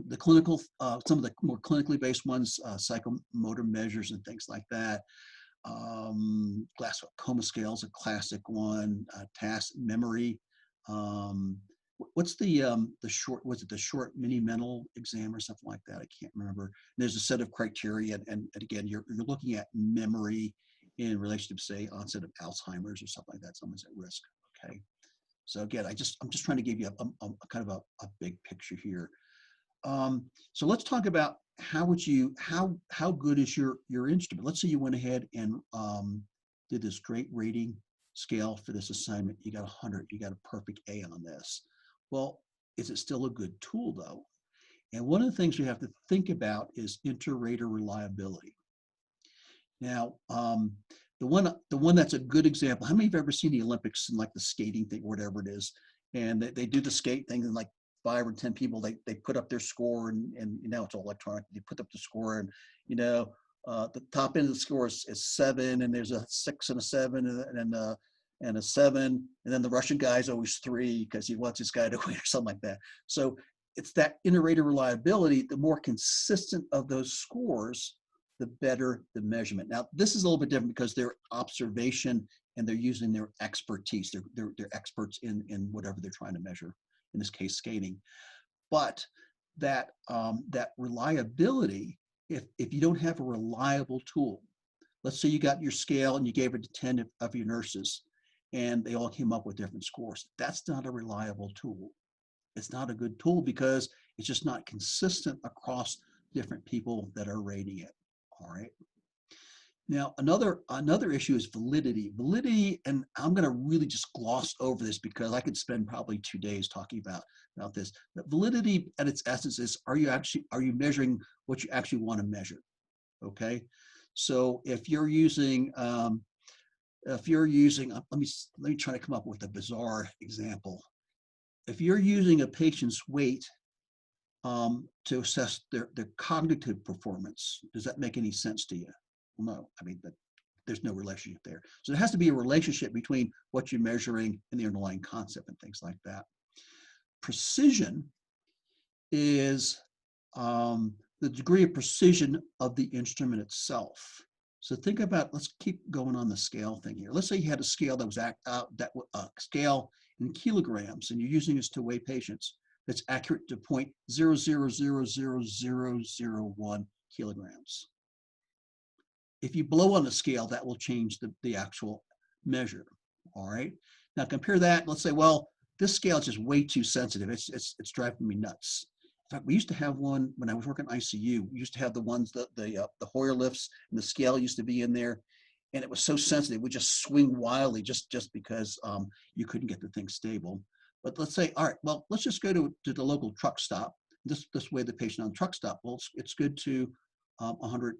The clinical, some of the more clinically based ones, psychomotor measures and things like that. Glasgow Coma Scale is a classic one. Task memory. What's the short? Was it the short mini mental exam or something like that? I can't remember. And there's a set of criteria, and again, you're looking at memory in relation to, say, onset of Alzheimer's or something like that. Someone's at risk. Okay. So again, I'm just trying to give you a kind of a big picture here. So let's talk about how good is your instrument. Let's say you went ahead and did this great rating scale for this assignment. You got 100. You got a perfect A on this. Well, is it still a good tool though? And one of the things we have to think about is inter-rater reliability. Now, the one that's a good example. How many of you have ever seen the Olympics and like the skating thing, whatever it is, and they do the skate thing and like 5 or 10 people, they put up their score, and you know, it's all electronic. They put up the score, and you know, the top end of the score is 7, and there's a 6 and a 7 and a 7, and then the Russian guy's always 3 because he wants his guy to win or something like that. So it's that inter-rater reliability. The more consistent of those scores, the better the measurement. Now, this is a little bit different because they're observation and they're using their expertise. They're experts in whatever they're trying to measure. In this case, skating. But that reliability, if you don't have a reliable tool, let's say you got your scale and you gave it to 10 of your nurses and they all came up with different scores. That's not a reliable tool. It's not a good tool because it's just not consistent across different people that are rating it. All right. Now, another issue is validity. Validity, and I'm going to really just gloss over this because I could spend probably 2 days talking about this. But validity at its essence is, are you measuring what you actually want to measure? Okay. So if you're using, let me try to come up with a bizarre example. If you're using a patient's weight to assess their cognitive performance, does that make any sense to you? No, I mean, there's no relationship there. So there has to be a relationship between what you're measuring and the underlying concept and things like that. Precision is the degree of precision of the instrument itself. So think about, let's keep going on the scale thing here. Let's say you had a scale that was scale in kilograms, and you're using this to weigh patients that's accurate to 0.0000001 kilograms. If you blow on the scale, that will change the actual measure. All right. Now compare that. Let's say, well, this scale is just way too sensitive. It's driving me nuts. In fact, we used to have one when I was working ICU. We used to have the ones that the Hoyer lifts, and the scale used to be in there, and it was so sensitive. It would just swing wildly just because you couldn't get the thing stable. But let's say, all right, well, let's just go to the local truck stop. This weigh the patient on the truck stop. Well, it's good to 100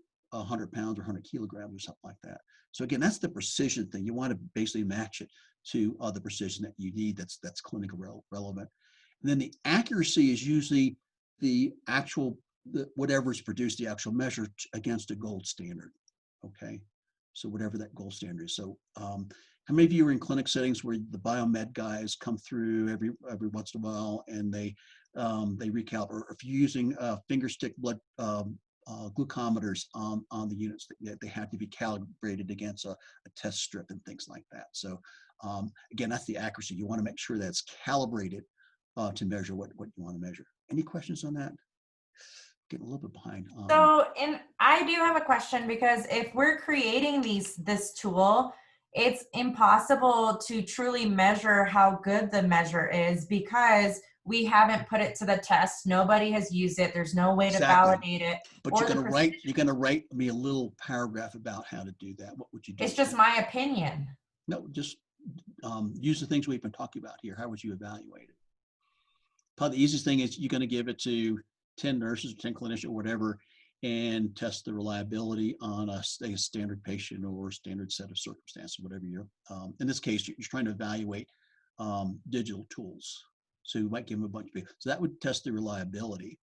pounds or 100 kilograms or something like that. So again, that's the precision thing. You want to basically match it to the precision that you need that's clinically relevant. And then the accuracy is usually the actual, whatever is produced, the actual measure against a gold standard. Okay, so whatever that gold standard is. So how many of you are in clinic settings where the biomed guys come through every once in a while and they recalibrate, or if you're using finger stick blood glucometers on the units, that they have to be calibrated against a test strip and things like that. So again, that's the accuracy. You want to make sure that it's calibrated to measure what you want to measure. Any questions on that? Getting a little bit behind. So, and I do have a question, because if we're creating this tool, it's impossible to truly measure how good the measure is because we haven't put it to the test. Nobody has used it. There's no way to validate it. But you're gonna write me a little paragraph about how to do that. What would you do? It's just my opinion. No, just use the things we've been talking about here. How would you evaluate it? Probably the easiest thing is you're going to give it to 10 nurses, 10 clinicians, or whatever, and test the reliability on a standard patient or standard set of circumstances, whatever you're, in this case, you're trying to evaluate digital tools. So you might give them a bunch of people. So that would test the reliability.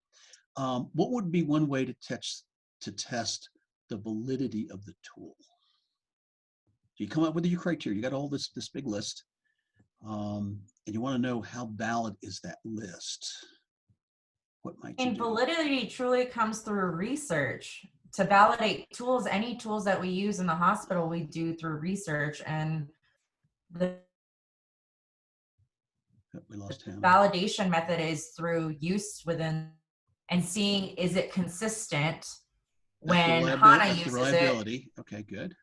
What would be one way to test the validity of the tool? So you come up with your criteria. You got all this big list, and you want to know how valid is that list. What might you And do? validity truly comes through research. To validate tools, any tools that we use in the hospital, we do through research, and the We lost him. validation method is through use within and seeing, is it consistent when Hana uses reliability. Okay, good.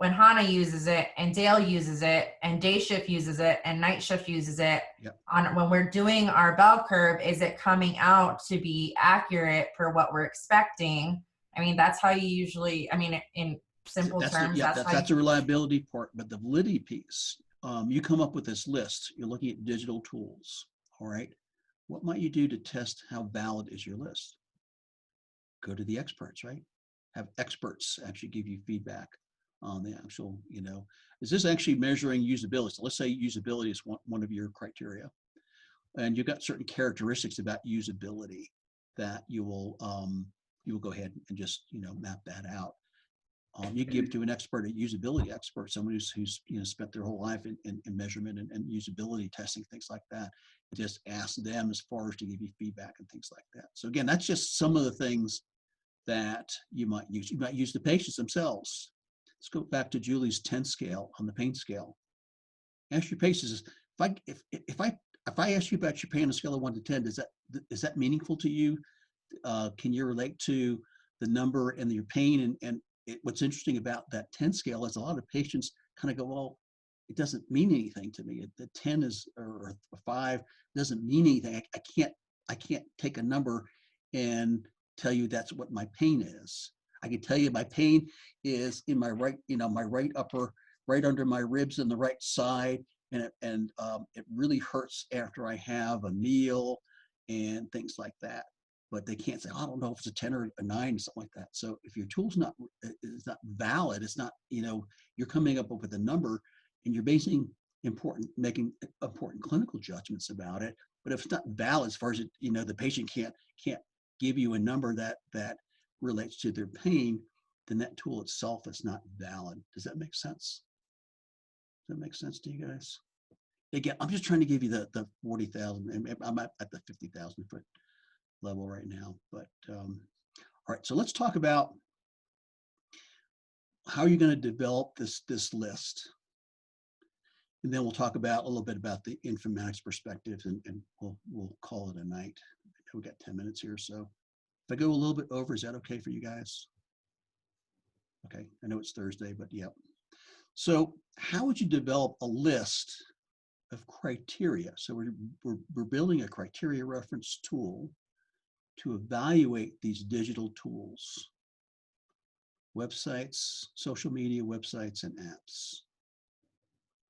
when Hana uses it and Dale uses it and day shift uses it and night shift uses it. Yep. On when we're doing our bell curve, is it coming out to be accurate for what we're expecting? I mean, that's how you usually, I mean, in simple terms, that's a reliability part, but the validity piece, you come up with this list, you're looking at digital tools, all right? What might you do to test how valid is your list? Go to the experts, right? Have experts actually give you feedback on the actual, is this actually measuring usability? So let's say usability is one of your criteria, and you've got certain characteristics about usability that you will go ahead and just, map that out. You give to an expert, a usability expert, someone who's spent their whole life in measurement and usability testing, things like that. Just ask them as far as to give you feedback and things like that. So again, that's just some of the things that you might use. You might use the patients themselves. Let's go back to Julie's 10 scale on the pain scale. Ask your patients, if I ask you about your pain on a scale of 1 to 10, is that meaningful to you? Can you relate to the number and your pain? And what's interesting about that 10 scale is a lot of patients kind of go, well, it doesn't mean anything to me. The 10 is or a 5 doesn't mean anything. I can't take a number and tell you that's what my pain is. I can tell you my pain is in my right, my right upper, right under my ribs and the right side, and it really hurts after I have a meal and things like that. But they can't say, oh, I don't know if it's a 10 or a 9 or something like that. So if your tool's not valid, it's not, you're coming up with a number and you're making important clinical judgments about it. But if it's not valid, as far as the patient can't give you a number that relates to their pain, then that tool itself is not valid. Does that make sense? Does that make sense to you guys? Again, I'm just trying to give you the 40,000. I'm at the 50,000 foot level right now. But all right, so let's talk about how you're going to develop this list. And then we'll talk about a little bit about the informatics perspective, and we'll call it a night. We've got 10 minutes here, so if I go a little bit over, is that okay for you guys? Okay, I know it's Thursday, but yeah. So how would you develop a list of criteria? So we're building a criteria reference tool to evaluate these digital tools, websites, social media websites, and apps.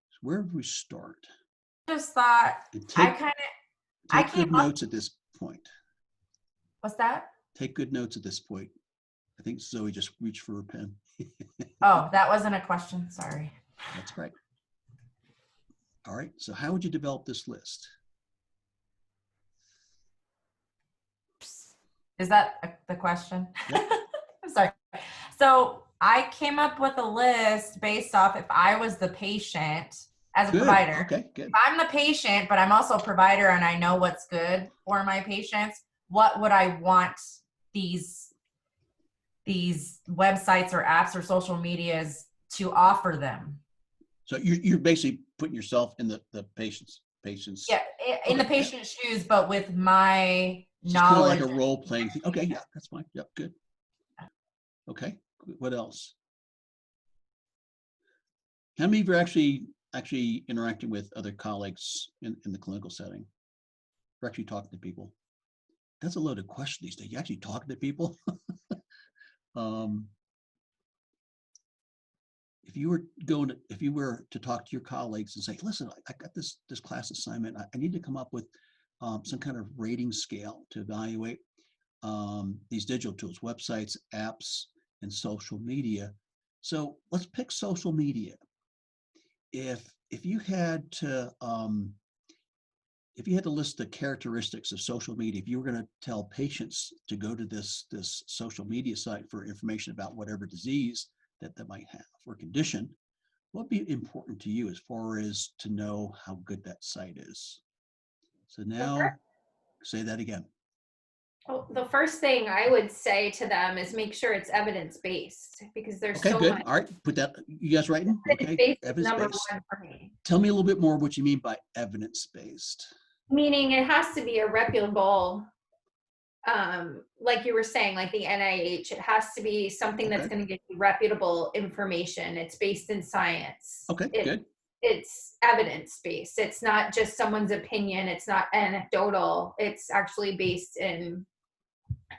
So where would we start? Just thought Take good notes at this point. What's that? Take good notes at this point. I think Zoe just reached for her pen. Oh, that wasn't a question. Sorry. That's right. All right. So how would you develop this list? Is that the question? Yep. I'm sorry. So I came up with a list based off if I was the patient as a provider. Okay, good. If I'm the patient, but I'm also a provider and I know what's good for my patients, what would I want these websites or apps or social medias to offer them? So you're basically putting yourself in the patient's. Yeah, in the patient's shoes, but with my It's knowledge. kind of like a role playing thing. Okay, yeah, that's fine. Yep, good. Okay, what else? How many of you are actually interacting with other colleagues in the clinical setting? You're actually talking to people. That's a loaded question these days. You actually talking to people? If you were to talk to your colleagues and say, listen, I got this class assignment. I need to come up with some kind of rating scale to evaluate these digital tools, websites, apps, and social media. So let's pick social media. If you had to list the characteristics of social media, if you were going to tell patients to go to this social media site for information about whatever disease that they might have or condition, what would be important to you as far as to know how good that site is? So now, say that again. Oh, the first thing I would say to them is make sure it's evidence-based, because there's Okay, so good. much. All right, put that, you guys writing? Okay, Evidence-based is number evidence-based. one for me. Tell me a little bit more what you mean by evidence-based. Meaning it has to be a reputable, like you were saying, like the NIH, it has to be something that's Okay. going to give you reputable information. It's based in science. Okay, good. It's evidence-based. It's not just someone's opinion. It's not anecdotal. It's actually based in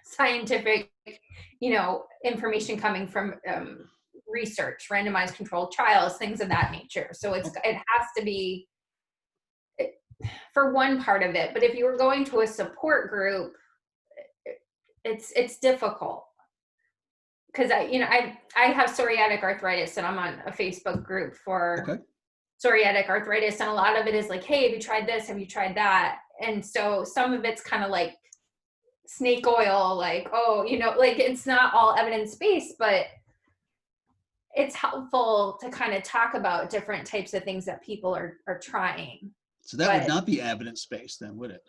scientific, information coming from research, randomized controlled trials, things of that nature. So it has to be for one part of it. But if you were going to a support group, it's difficult, because I have psoriatic arthritis, and I'm on a Facebook group for Okay. psoriatic arthritis, and a lot of it is like, hey, have you tried this? Have you tried that? And so some of it's kind of like snake oil, like, oh, like it's not all evidence-based, but it's helpful to kind of talk about different types of things that people are trying. So that would not be evidence-based then, would it?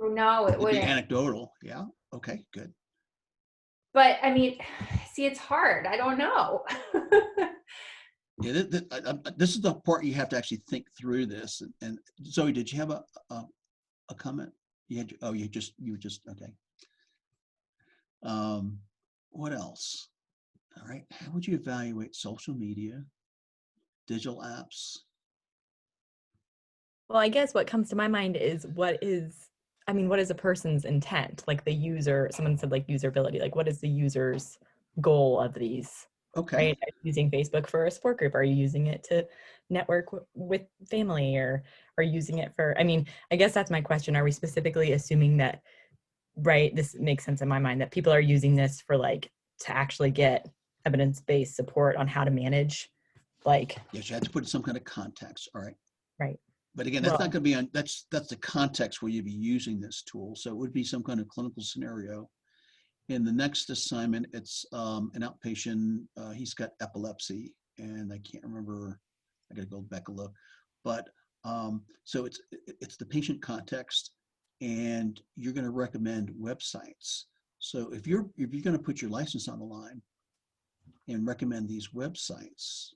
No, it It'd be wouldn't. anecdotal. Yeah. Okay, good. But I mean, see, it's hard. I don't know. Yeah, this is the part you have to actually think through this. And Zoe, did you have a comment? You had, oh, you were just, okay. What else? All right. How would you evaluate social media, digital apps? Well, I guess what comes to my mind is what is a person's intent? Like the user, someone said like usability, like what is the user's goal of these? Okay. Right? Are you using Facebook for a support group? Are you using it to network with family, or are you using it for, I guess that's my question. Are we specifically assuming that, right, this makes sense in my mind, that people are using this for like to actually get evidence-based support on how to manage, like. Yes, you have to put in some kind of context. All right. Right. But again, that's not going to be on, that's the context where you'd be using this tool. So it would be some kind of clinical scenario. In the next assignment, it's an outpatient, he's got epilepsy, and I can't remember, I gotta go back and look. But so it's the patient context, and you're gonna recommend websites. So if you're gonna put your license on the line and recommend these websites,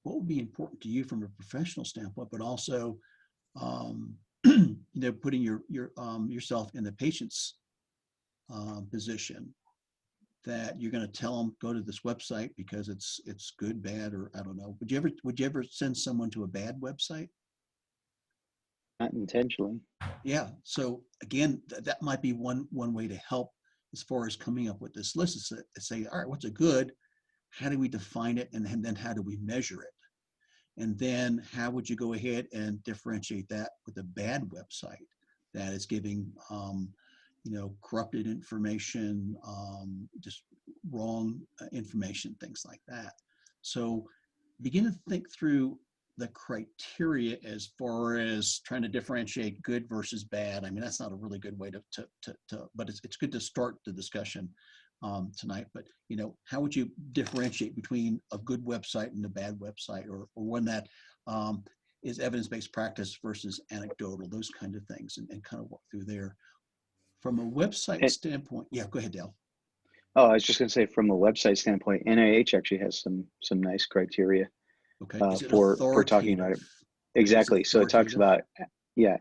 what would be important to you from a professional standpoint, but also putting yourself in the patient's position, that you're going to tell them go to this website because it's good, bad, or I don't know. Would you ever send someone to a bad website? Not intentionally. Yeah. So again, that might be one way to help as far as coming up with this list, is to say, all right, what's a good? How do we define it, and then how do we measure it? And then how would you go ahead and differentiate that with a bad website that is giving corrupted information, just wrong information, things like that. So begin to think through the criteria as far as trying to differentiate good versus bad. I mean, that's not a really good way to but it's good to start the discussion tonight. But how would you differentiate between a good website and a bad website, or one that is evidence-based practice versus anecdotal, those kind of things, and kind of walk through there. From a website standpoint, yeah, go ahead, Dale. Oh, I was just going to say, from a website standpoint, NIH actually has some nice criteria. Okay. For talking about it. Exactly. So it talks about,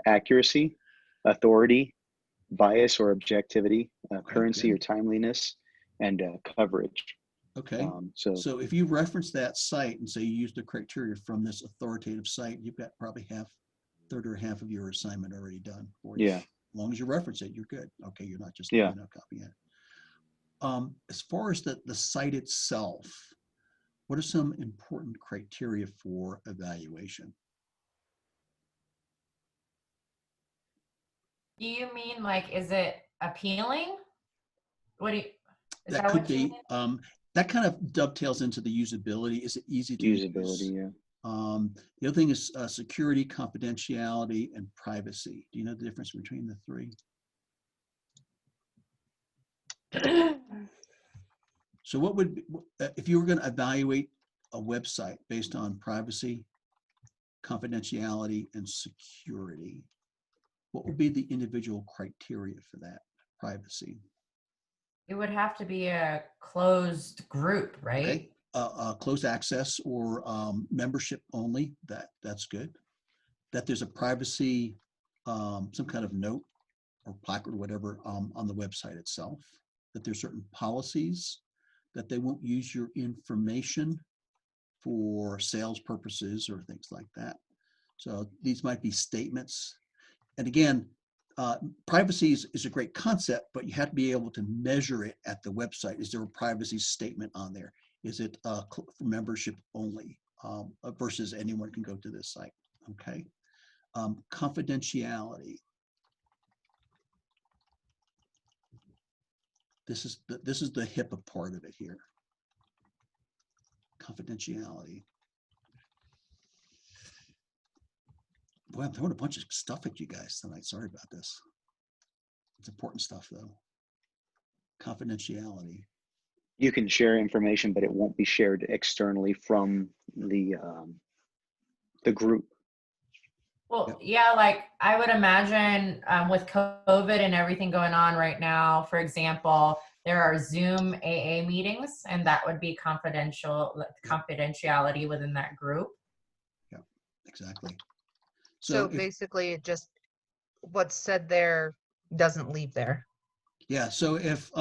accuracy, authority, bias or objectivity, currency or timeliness, and coverage. Okay. So if you reference that site and say you use the criteria from this authoritative site, you've got probably third or half of your assignment already done for you. Yeah. As long as you reference it, you're good. Okay, you're not just copying it. As far as the site itself, what are some important criteria for evaluation? Do you mean like, is it appealing? What do you, is That that could what you be, mean? that kind of dovetails into the usability. Is it easy to use? Usability, yeah. The other thing is security, confidentiality, and privacy. Do you know the difference between the three? So what would, if you were going to evaluate a website based on privacy, confidentiality, and security, what would be the individual criteria for that privacy? It would have to be a closed group, right? Okay, closed access or membership only, that's good. That there's a privacy, some kind of note or placard or whatever on the website itself. That there's certain policies, that they won't use your information for sales purposes or things like that. So these might be statements. And again, privacy is a great concept, but you have to be able to measure it at the website. Is there a privacy statement on there? Is it for membership only versus anyone can go to this site? Okay. Confidentiality. This is the HIPAA part of it here. Confidentiality. Boy, I'm throwing a bunch of stuff at you guys tonight. Sorry about this. It's important stuff though. Confidentiality. You can share information, but it won't be shared externally from the group. Well, yeah, like I would imagine with COVID and everything going on right now, for example, there are Zoom AA meetings, and that would be confidentiality within that group. Yeah, exactly. So if, basically, it just what's said there doesn't leave there. yeah, so if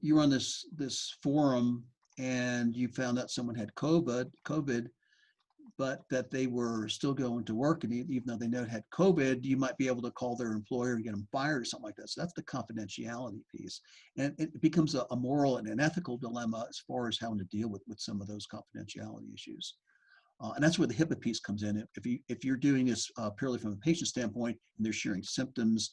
you're on this forum and you found out someone had COVID, but that they were still going to work, and even though they know it had COVID, you might be able to call their employer and get them fired or something like that. So that's the confidentiality piece. And it becomes a moral and an ethical dilemma as far as having to deal with some of those confidentiality issues. And that's where the HIPAA piece comes in. If you're doing this purely from a patient standpoint and they're sharing symptoms,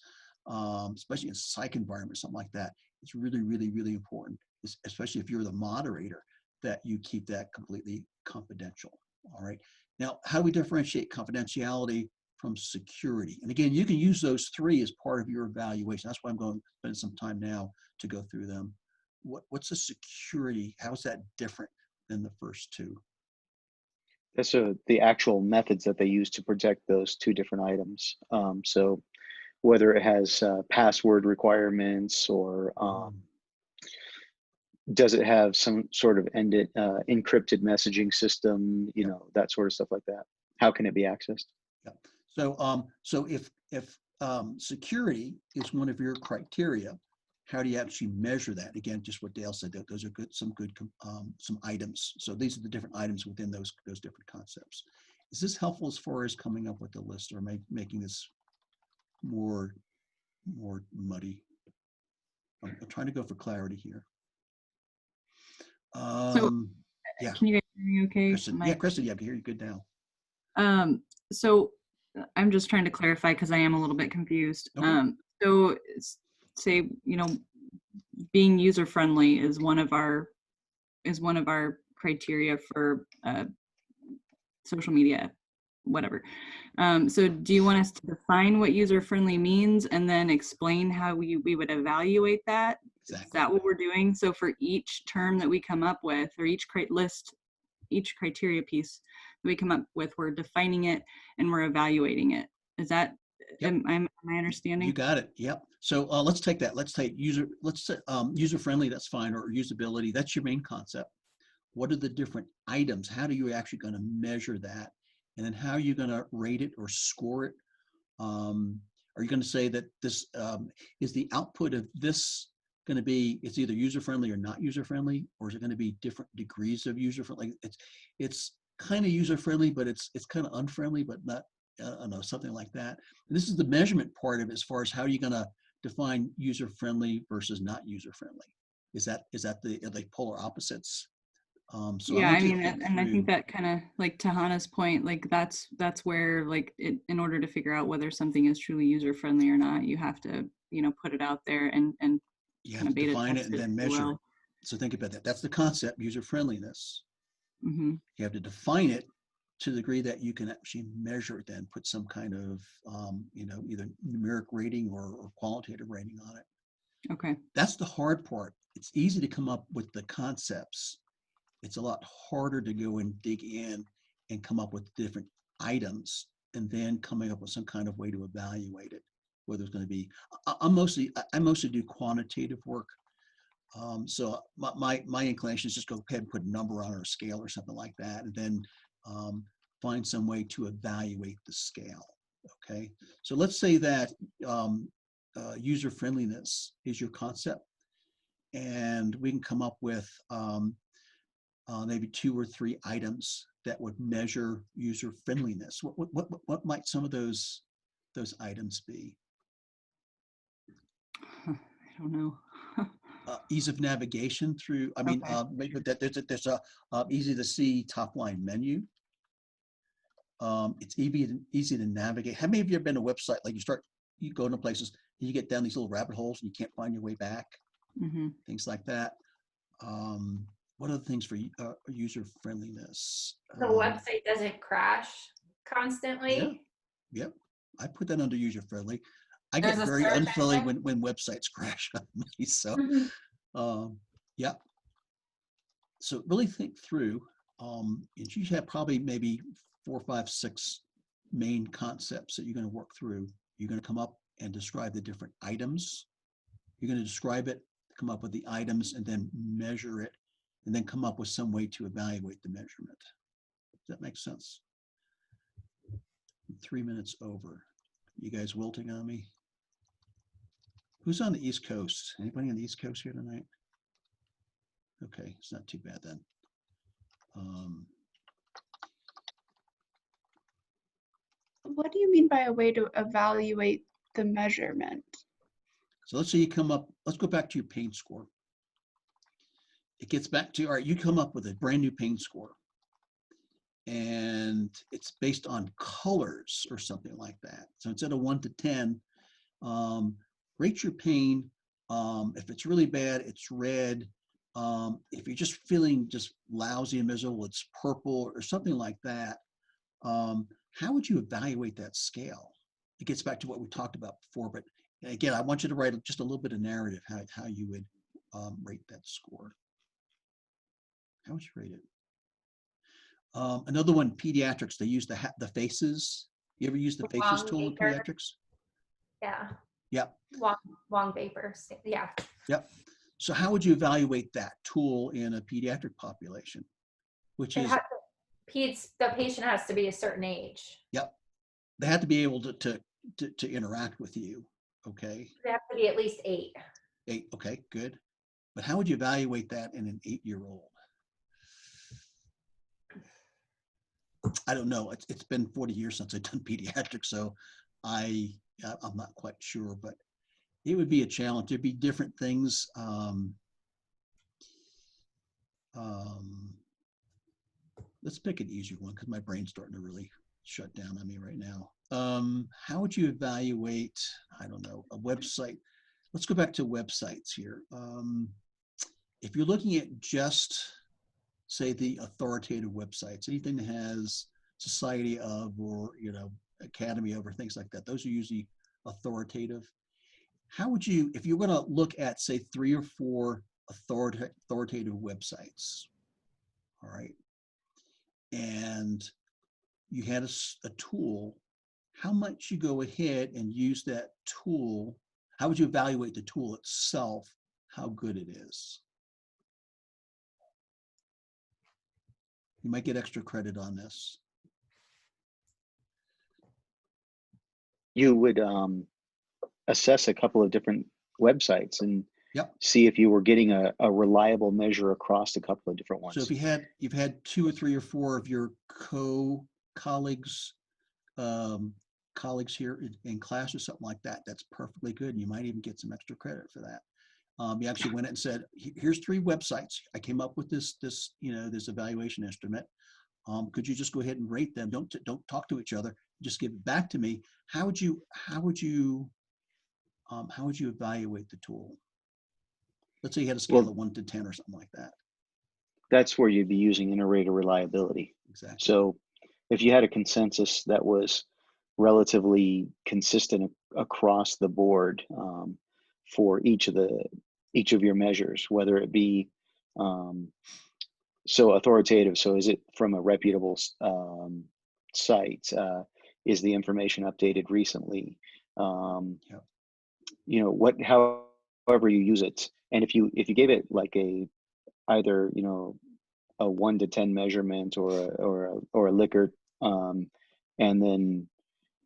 especially in a psych environment, something like that, it's really, really, really important, especially if you're the moderator, that you keep that completely confidential. All right. Now, how do we differentiate confidentiality from security? And again, you can use those three as part of your evaluation. That's why I'm going to spend some time now to go through them. What's the security? How is that different than the first two? That's the actual methods that they use to protect those two different items. So whether it has password requirements or does it have some sort of encrypted messaging system, you know, that sort of stuff like that. How can it be accessed? Yeah. So if security is one of your criteria, how do you actually measure that? Again, just what Dale said, that those are some items. So these are the different items within those different concepts. Is this helpful as far as coming up with the list or making this more muddy? I'm trying to go for clarity here. Yeah. Can you guys hear me okay? Kristen, yeah, Kristen, yeah, I can hear you good now. So I'm just trying to clarify because I am a little bit confused. Okay. So say, you know, being user friendly is one of our criteria for social media, whatever. So do you want us to define what user friendly means and then explain how we would evaluate that? Exactly. Is that what we're doing? So for each term that we come up with, or each criteria piece that we come up with, we're defining it and we're evaluating it. Is that, Yep. am I understanding? You got it. Yep. So let's take that. Let's take user friendly. That's fine. Or usability. That's your main concept. What are the different items? How are you actually going to measure that? And then how are you going to rate it or score it? Are you going to say that this is the output of this going to be, it's either user friendly or not user friendly, or is it going to be different degrees of user friendly? It's kind of user friendly, but it's kind of unfriendly, but not, I don't know, something like that. And this is the measurement part of it as far as how are you going to define user friendly versus not user friendly. Are they polar opposites? So Yeah, I I mean, think and I think that kind of, like to Hannah's point, like that's where, like, in order to figure out whether something is truly user friendly or not, you have to, you know, put it out there and You Kinda have to beta define it test and it, then if you measure will. it. So think about that. That's the concept, user friendliness. Mm-hmm. You have to define it to the degree that you can actually measure it, then put some kind of, either numeric rating or qualitative rating on it. Okay. That's the hard part. It's easy to come up with the concepts. It's a lot harder to go and dig in and come up with different items and then coming up with some kind of way to evaluate it. Whether it's going to be, I mostly do quantitative work. So my inclination is just go ahead and put a number on or a scale or something like that, and then find some way to evaluate the scale. Okay, so let's say that user friendliness is your concept, and we can come up with maybe 2 or 3 items that would measure user friendliness. What might some of those items be? I don't know. Ease of navigation through, Okay. maybe that there's a easy to see top line menu. It's easy to navigate. How many of you have been to a website, like you go into places and you get down these little rabbit holes and you can't find your way back, Mm-hmm. things like that. What are the things for user friendliness? The website doesn't crash constantly. Yep, I put that under user friendly. I There's get a very search unfriendly engine? when websites crash on me. So, Mhm. yeah. So really think through. And you have probably maybe 4, 5, 6 main concepts that you're going to work through. You're going to come up and describe the different items. You're going to describe it, come up with the items, and then measure it, and then come up with some way to evaluate the measurement. Does that make sense? 3 minutes over. You guys wilting on me? Who's on the East Coast? Anybody on the East Coast here tonight? Okay, it's not too bad then. What do you mean by a way to evaluate the measurement? So let's say you come up, let's go back to your pain score. It gets back to, all right, you come up with a brand new pain score. And it's based on colors or something like that. So instead of 1 to 10, rate your pain. If it's really bad, it's red. If you're just feeling just lousy and miserable, it's purple or something like that. How would you evaluate that scale? It gets back to what we talked about before, but again, I want you to write just a little bit of narrative, how you would rate that score. How would you rate it? Another one, pediatrics, they use the faces. You ever use the faces Long tool in paper. pediatrics? Yeah. Yep. Long papers. Yeah. Yep. So how would you evaluate that tool in a pediatric population? Which is, The patient has to be a certain age. yep, they have to be able to interact with you. Okay. They have to be at least 8. 8. Okay, good. But how would you evaluate that in an 8-year-old? I don't know. It's been 40 years since I've done pediatrics, so I'm not quite sure, but it would be a challenge. There'd be different things. Let's pick an easier one because my brain's starting to really shut down on me right now. How would you evaluate, I don't know, a website? Let's go back to websites here. If you're looking at just, say, the authoritative websites, anything that has society of or, academy of or things like that, those are usually authoritative. How would you, if you're going to look at, say, 3 or 4 authoritative websites, all right, and you had a tool, how might you go ahead and use that tool? How would you evaluate the tool itself, how good it is? You might get extra credit on this. You would assess a couple of different websites and Yep. see if you were getting a reliable measure across a couple of different ones. So if you've had 2 or 3 or 4 of your colleagues here in class or something like that, that's perfectly good. And you might even get some extra credit for that. You actually went and said, here's 3 websites. I came up with this evaluation instrument. Could you just go ahead and rate them? Don't talk to each other. Just give it back to me. How would you evaluate the tool? Let's say you had a scale Well, of 1 to 10 or something like that. that's where you'd be using inter-rater reliability. Exactly. So if you had a consensus that was relatively consistent across the board for each of your measures, whether it be so authoritative, so is it from a reputable site? Is the information updated recently? Yep. You know, however you use it, and if you gave it like either a 1 to 10 measurement or a Likert, and then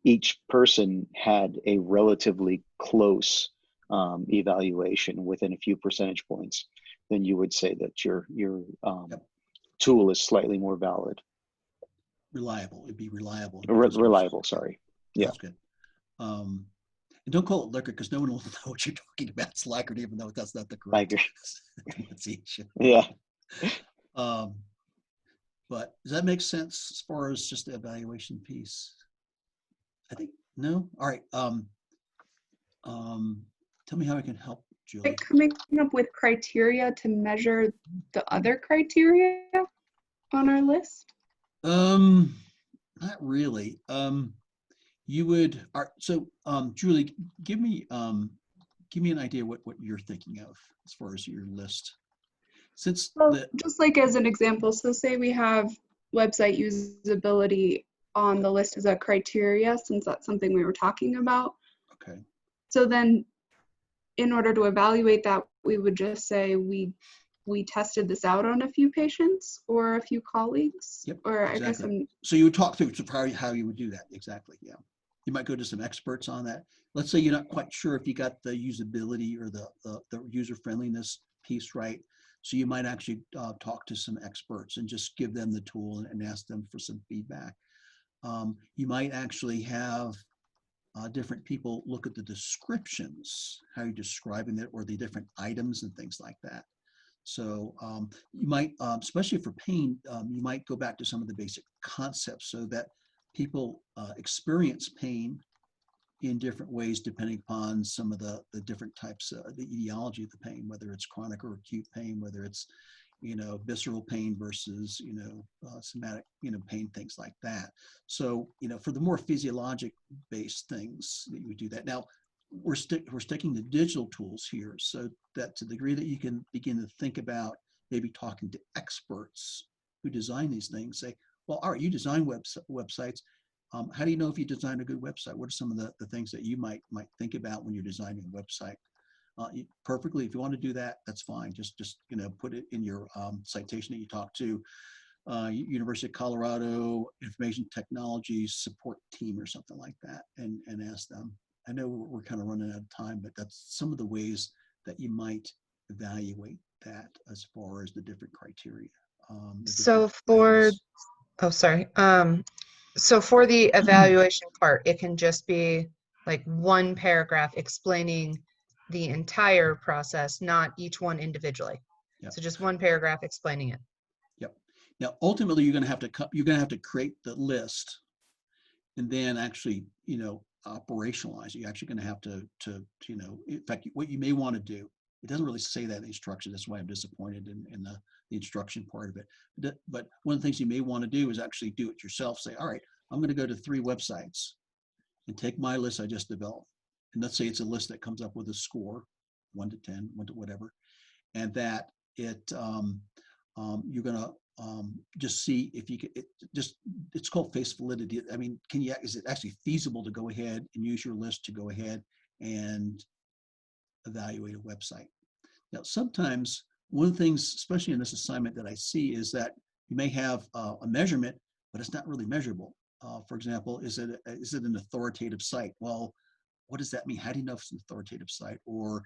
each person had a relatively close evaluation within a few percentage points, then you would say that your Yep. tool is slightly more valid. Reliable. It'd be reliable. Reliable, sorry. Yeah. That's good. And don't call it liquor because no one will know what you're talking about. It's Likert, even though that's not the correct pronunciation. Yeah. But does that make sense as far as just the evaluation piece? I think no. All right. Tell me how I can help, Julie. Like coming up with criteria to measure the other criteria on our list? Not really. You would. Julie, give me an idea what you're thinking of as far as your list. Since Well, just like as an example, so say we have website usability on the list as a criteria, since that's something we were talking about. Okay. So then in order to evaluate that, we would just say we tested this out on a few patients or a few colleagues. Yep, or exactly. I guess So you would talk through how you would do that. Exactly. Yeah. You might go to some experts on that. Let's say you're not quite sure if you got the usability or the user friendliness piece right. So you might actually talk to some experts and just give them the tool and ask them for some feedback. You might actually have different people look at the descriptions, how you're describing it, or the different items and things like that. So you might, especially for pain, you might go back to some of the basic concepts so that people experience pain in different ways depending upon some of the different types of the etiology of the pain, whether it's chronic or acute pain, whether it's visceral pain versus somatic pain, things like that. So for the more physiologic based things that you would do that. Now we're sticking to digital tools here, so that to the degree that you can begin to think about maybe talking to experts who design these things, say, well, all right, you design websites. How do you know if you design a good website? What are some of the things that you might think about when you're designing a website? Perfectly, if you want to do that, that's fine. Just put it in your citation that you talk to University of Colorado Information Technology Support Team or something like that, and ask them. I know we're kind of running out of time, but that's some of the ways that you might evaluate that as far as the different criteria. So for, oh, sorry. So for the evaluation part, it can just be like one paragraph explaining the entire process, not each one individually. Yep. So just one paragraph explaining it. Yep. Now, ultimately, you're going to have to create the list, and then actually, operationalize it. You're actually going to have to in fact, what you may want to do. It doesn't really say that in the instruction. That's why I'm disappointed in the instruction part of it. But one of the things you may want to do is actually do it yourself. Say, all right, I'm going to go to 3 websites and take my list I just developed. And let's say it's a list that comes up with a score, 1 to 10, 1 to whatever. And that you're going to just see if you can, it's called face validity. I mean, is it actually feasible to go ahead and use your list to go ahead and evaluate a website? Now, sometimes one of the things, especially in this assignment, that I see is that you may have a measurement, but it's not really measurable. For example, is it an authoritative site? Well, what does that mean? How do you know if it's an authoritative site? Or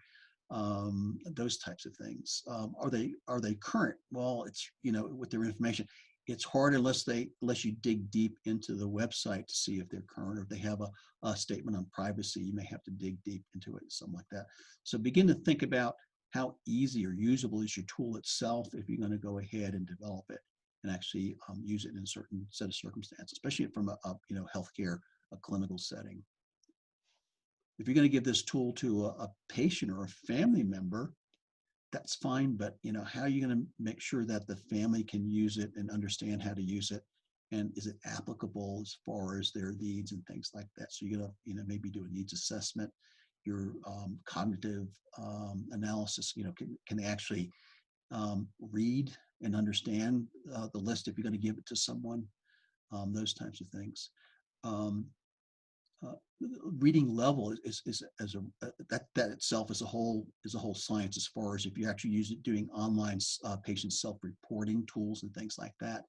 those types of things. Are they current? Well, it's with their information, it's hard unless you dig deep into the website to see if they're current, or if they have a statement on privacy. You may have to dig deep into it, something like that. So begin to think about how easy or usable is your tool itself if you're going to go ahead and develop it and actually use it in a certain set of circumstances, especially from a healthcare, a clinical setting. If you're going to give this tool to a patient or a family member, that's fine, but you know, how are you going to make sure that the family can use it and understand how to use it? And is it applicable as far as their needs and things like that? So you're gonna, you know, maybe do a needs assessment, your cognitive analysis, you know, can they actually read and understand the list if you're going to give it to someone, those types of things. Reading level is as a that itself is a whole science as far as if you actually use it doing online patient self-reporting tools and things like that.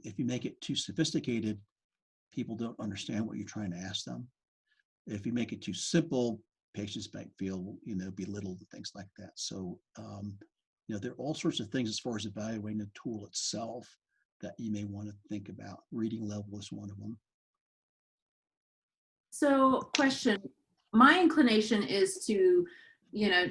If you make it too sophisticated, people don't understand what you're trying to ask them. If you make it too simple, patients might feel, you know, belittled and things like that. So, you know, there are all sorts of things as far as evaluating the tool itself that you may want to think about. Reading level is one of them. So question, my inclination is to, you know,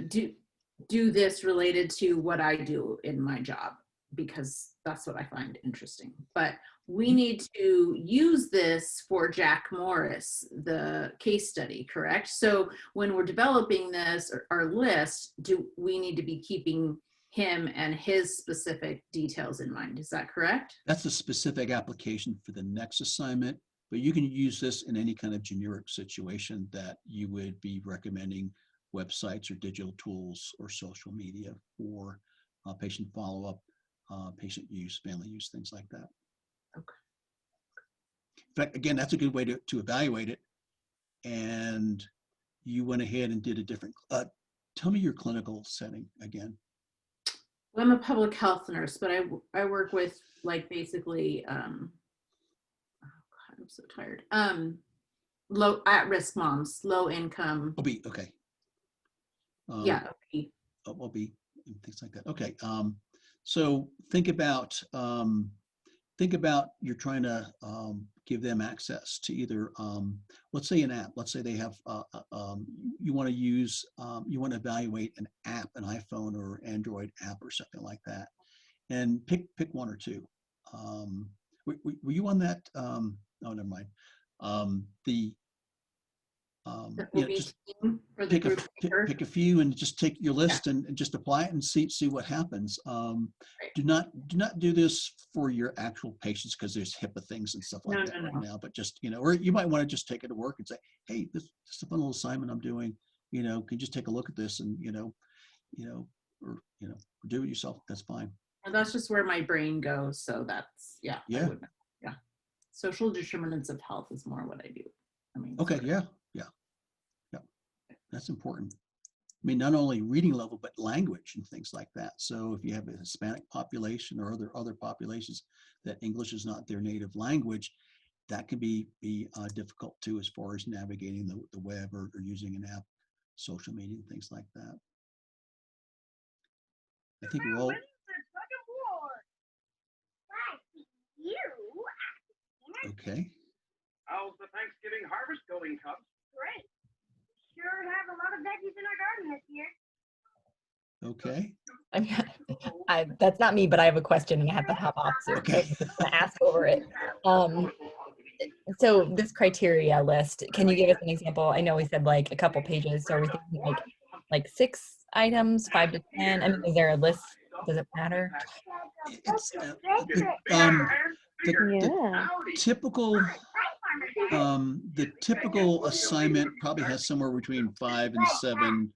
do this related to what I do in my job, because that's what I find interesting. But we need to use this for Jack Morris, the case study, correct? So when we're developing this, our list, do we need to be keeping him and his specific details in mind? Is that correct? That's a specific application for the next assignment, but you can use this in any kind of generic situation that you would be recommending websites or digital tools or social media for patient follow-up, patient use, family use, things like that. Okay. In fact, again, that's a good way to evaluate it. And you went ahead and did a different, tell me your clinical setting again. Well, I'm a public health nurse, but I work with like basically, oh God, I'm so tired. Low at-risk moms, low income. OB, okay. Yeah, OB. OB and things like that. Okay. So think about you're trying to give them access to either, let's say an app. Let's say they have, you want to use, you want to evaluate an app, an iPhone or Android app or something like that, and pick one or two. Were you on that? Oh, never mind. You know, just pick a few and just take your list and just apply it and see what happens. Do not do this for your actual patients because there's HIPAA things and stuff like that right now. But just, you know, or you might want to just take it to work and say, hey, this is a fun little assignment I'm doing. You know, can you just take a look at this and or do it yourself. That's fine. And that's just where my brain goes. So that's yeah. Yeah. Social determinants of health is more what I do. I mean. Okay. Yeah. That's important. I mean, not only reading level, but language and things like that. So if you have a Hispanic population or other populations that English is not their native language, that can be difficult too, as far as navigating the web or using an app, social media, and things like that. I think we're all. Okay. How's the Thanksgiving harvest going, Cubs? Great. Sure have a lot of veggies in our garden this year. Okay. I mean, that's not me, but I have a question and I have to hop off soon. Okay. So I'm gonna ask over it. So this criteria list, can you give us an example? I know we said like a couple pages. So are we thinking like 6 items, 5 to 10? I mean, is there a list? Does it matter? It's the typical assignment probably has somewhere between 5 and 7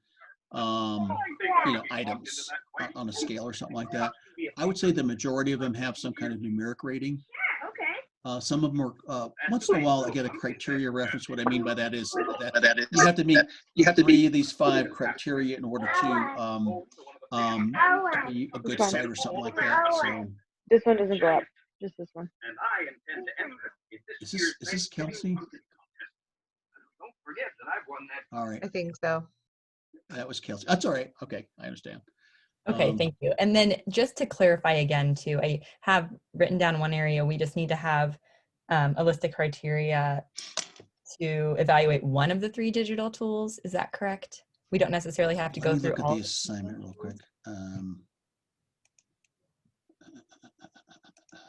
items on a scale or something like that. I would say the majority of them have some kind of numeric rating. Some of them are once in a while I get a criteria reference. What I mean by that is that you have to meet 3 of these 5 criteria in order to be a good site or something like that. So this one doesn't go up, just this one. Is this Kelsey? Don't forget that I've won that. All right. I think so. That was Kelsey. That's all right. Okay, I understand. Okay, thank you. And then just to clarify again too, I have written down one area. We just need to have a list of criteria to evaluate one of the 3 digital tools. Is that correct? We don't necessarily have to go through all. Look at the assignment real quick.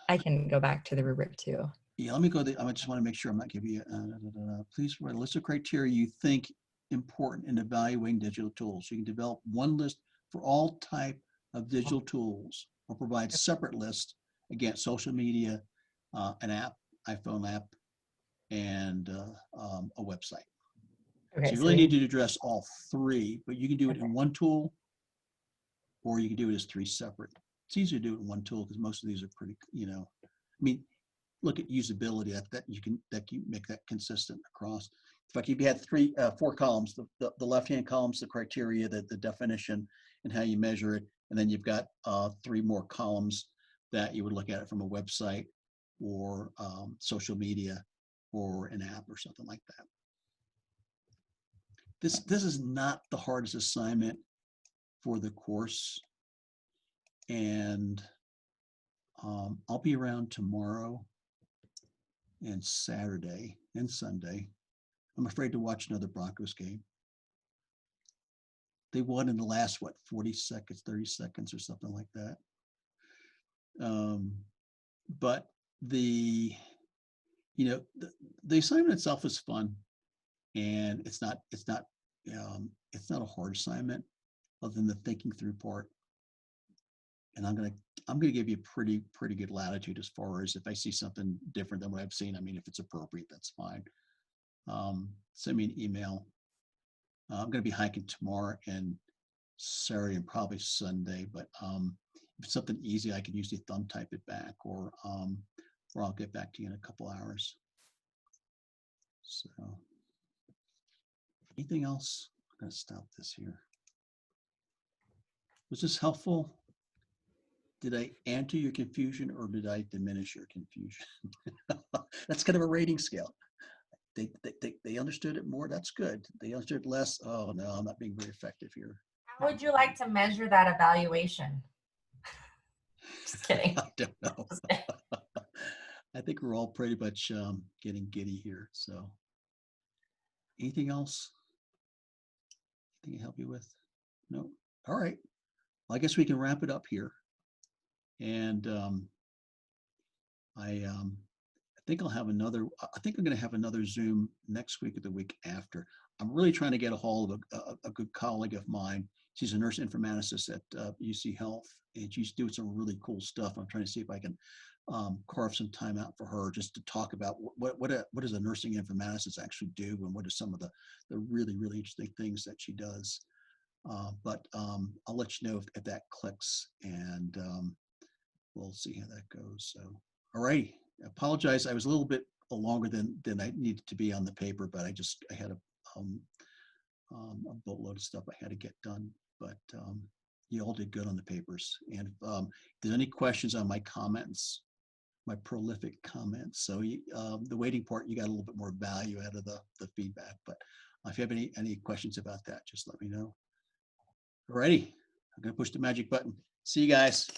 I can go back to the rubric too. Yeah, let me go. I just want to make sure I'm not giving you. Please provide a list of criteria you think important in evaluating digital tools. You can develop one list for all type of digital tools or provide separate lists against social media, an app, iPhone app, and a website. Okay, So you so really we- need to address all three, but you can do it in one tool, or you can do it as three separate. It's easier to do it in one tool because most of these are pretty, I mean, look at usability that you make that consistent across. In fact, if you had four columns, the left-hand column's the criteria, the definition and how you measure it. And then you've got three more columns that you would look at it from a website or social media or an app or something like that. This is not the hardest assignment for the course. And I'll be around tomorrow and Saturday and Sunday. I'm afraid to watch another Broncos game. They won in the last, 40 seconds, 30 seconds or something like that. But the assignment itself is fun, and it's not a hard assignment other than the thinking through part. And I'm gonna give you pretty good latitude as far as if I see something different than what I've seen. I mean, if it's appropriate, that's fine. Send me an email. I'm gonna be hiking tomorrow and Saturday and probably Sunday, but if it's something easy, I can usually thumb type it back, or I'll get back to you in a couple hours. So, anything else? I'm gonna stop this here. Was this helpful? Did I add to your confusion or did I diminish your confusion? That's kind of a rating scale. They understood it more. That's good. They understood less. Oh no, I'm not being very effective here. How would you like to measure that evaluation? Just kidding. I don't know. I think we're all pretty much getting giddy here. So, anything else? Anything I help you with? No. All right. Well, I guess we can wrap it up here. And I think I'll have another. I think I'm going to have another Zoom next week or the week after. I'm really trying to get a hold of a good colleague of mine. She's a nurse informaticist at UC Health, and she's doing some really cool stuff. I'm trying to see if I can carve some time out for her just to talk about what does a nursing informaticist actually do, and what are some of the really interesting things that she does. But I'll let you know if that clicks, and we'll see how that goes. So, all right. I apologize. I was a little bit longer than I needed to be on the paper, but I had a boatload of stuff I had to get done. But you all did good on the papers. And if there's any questions on my comments, my prolific comments, so the waiting part, you got a little bit more value out of the feedback. But if you have any questions about that, just let me know. All righty. I'm going to push the magic button. See you guys.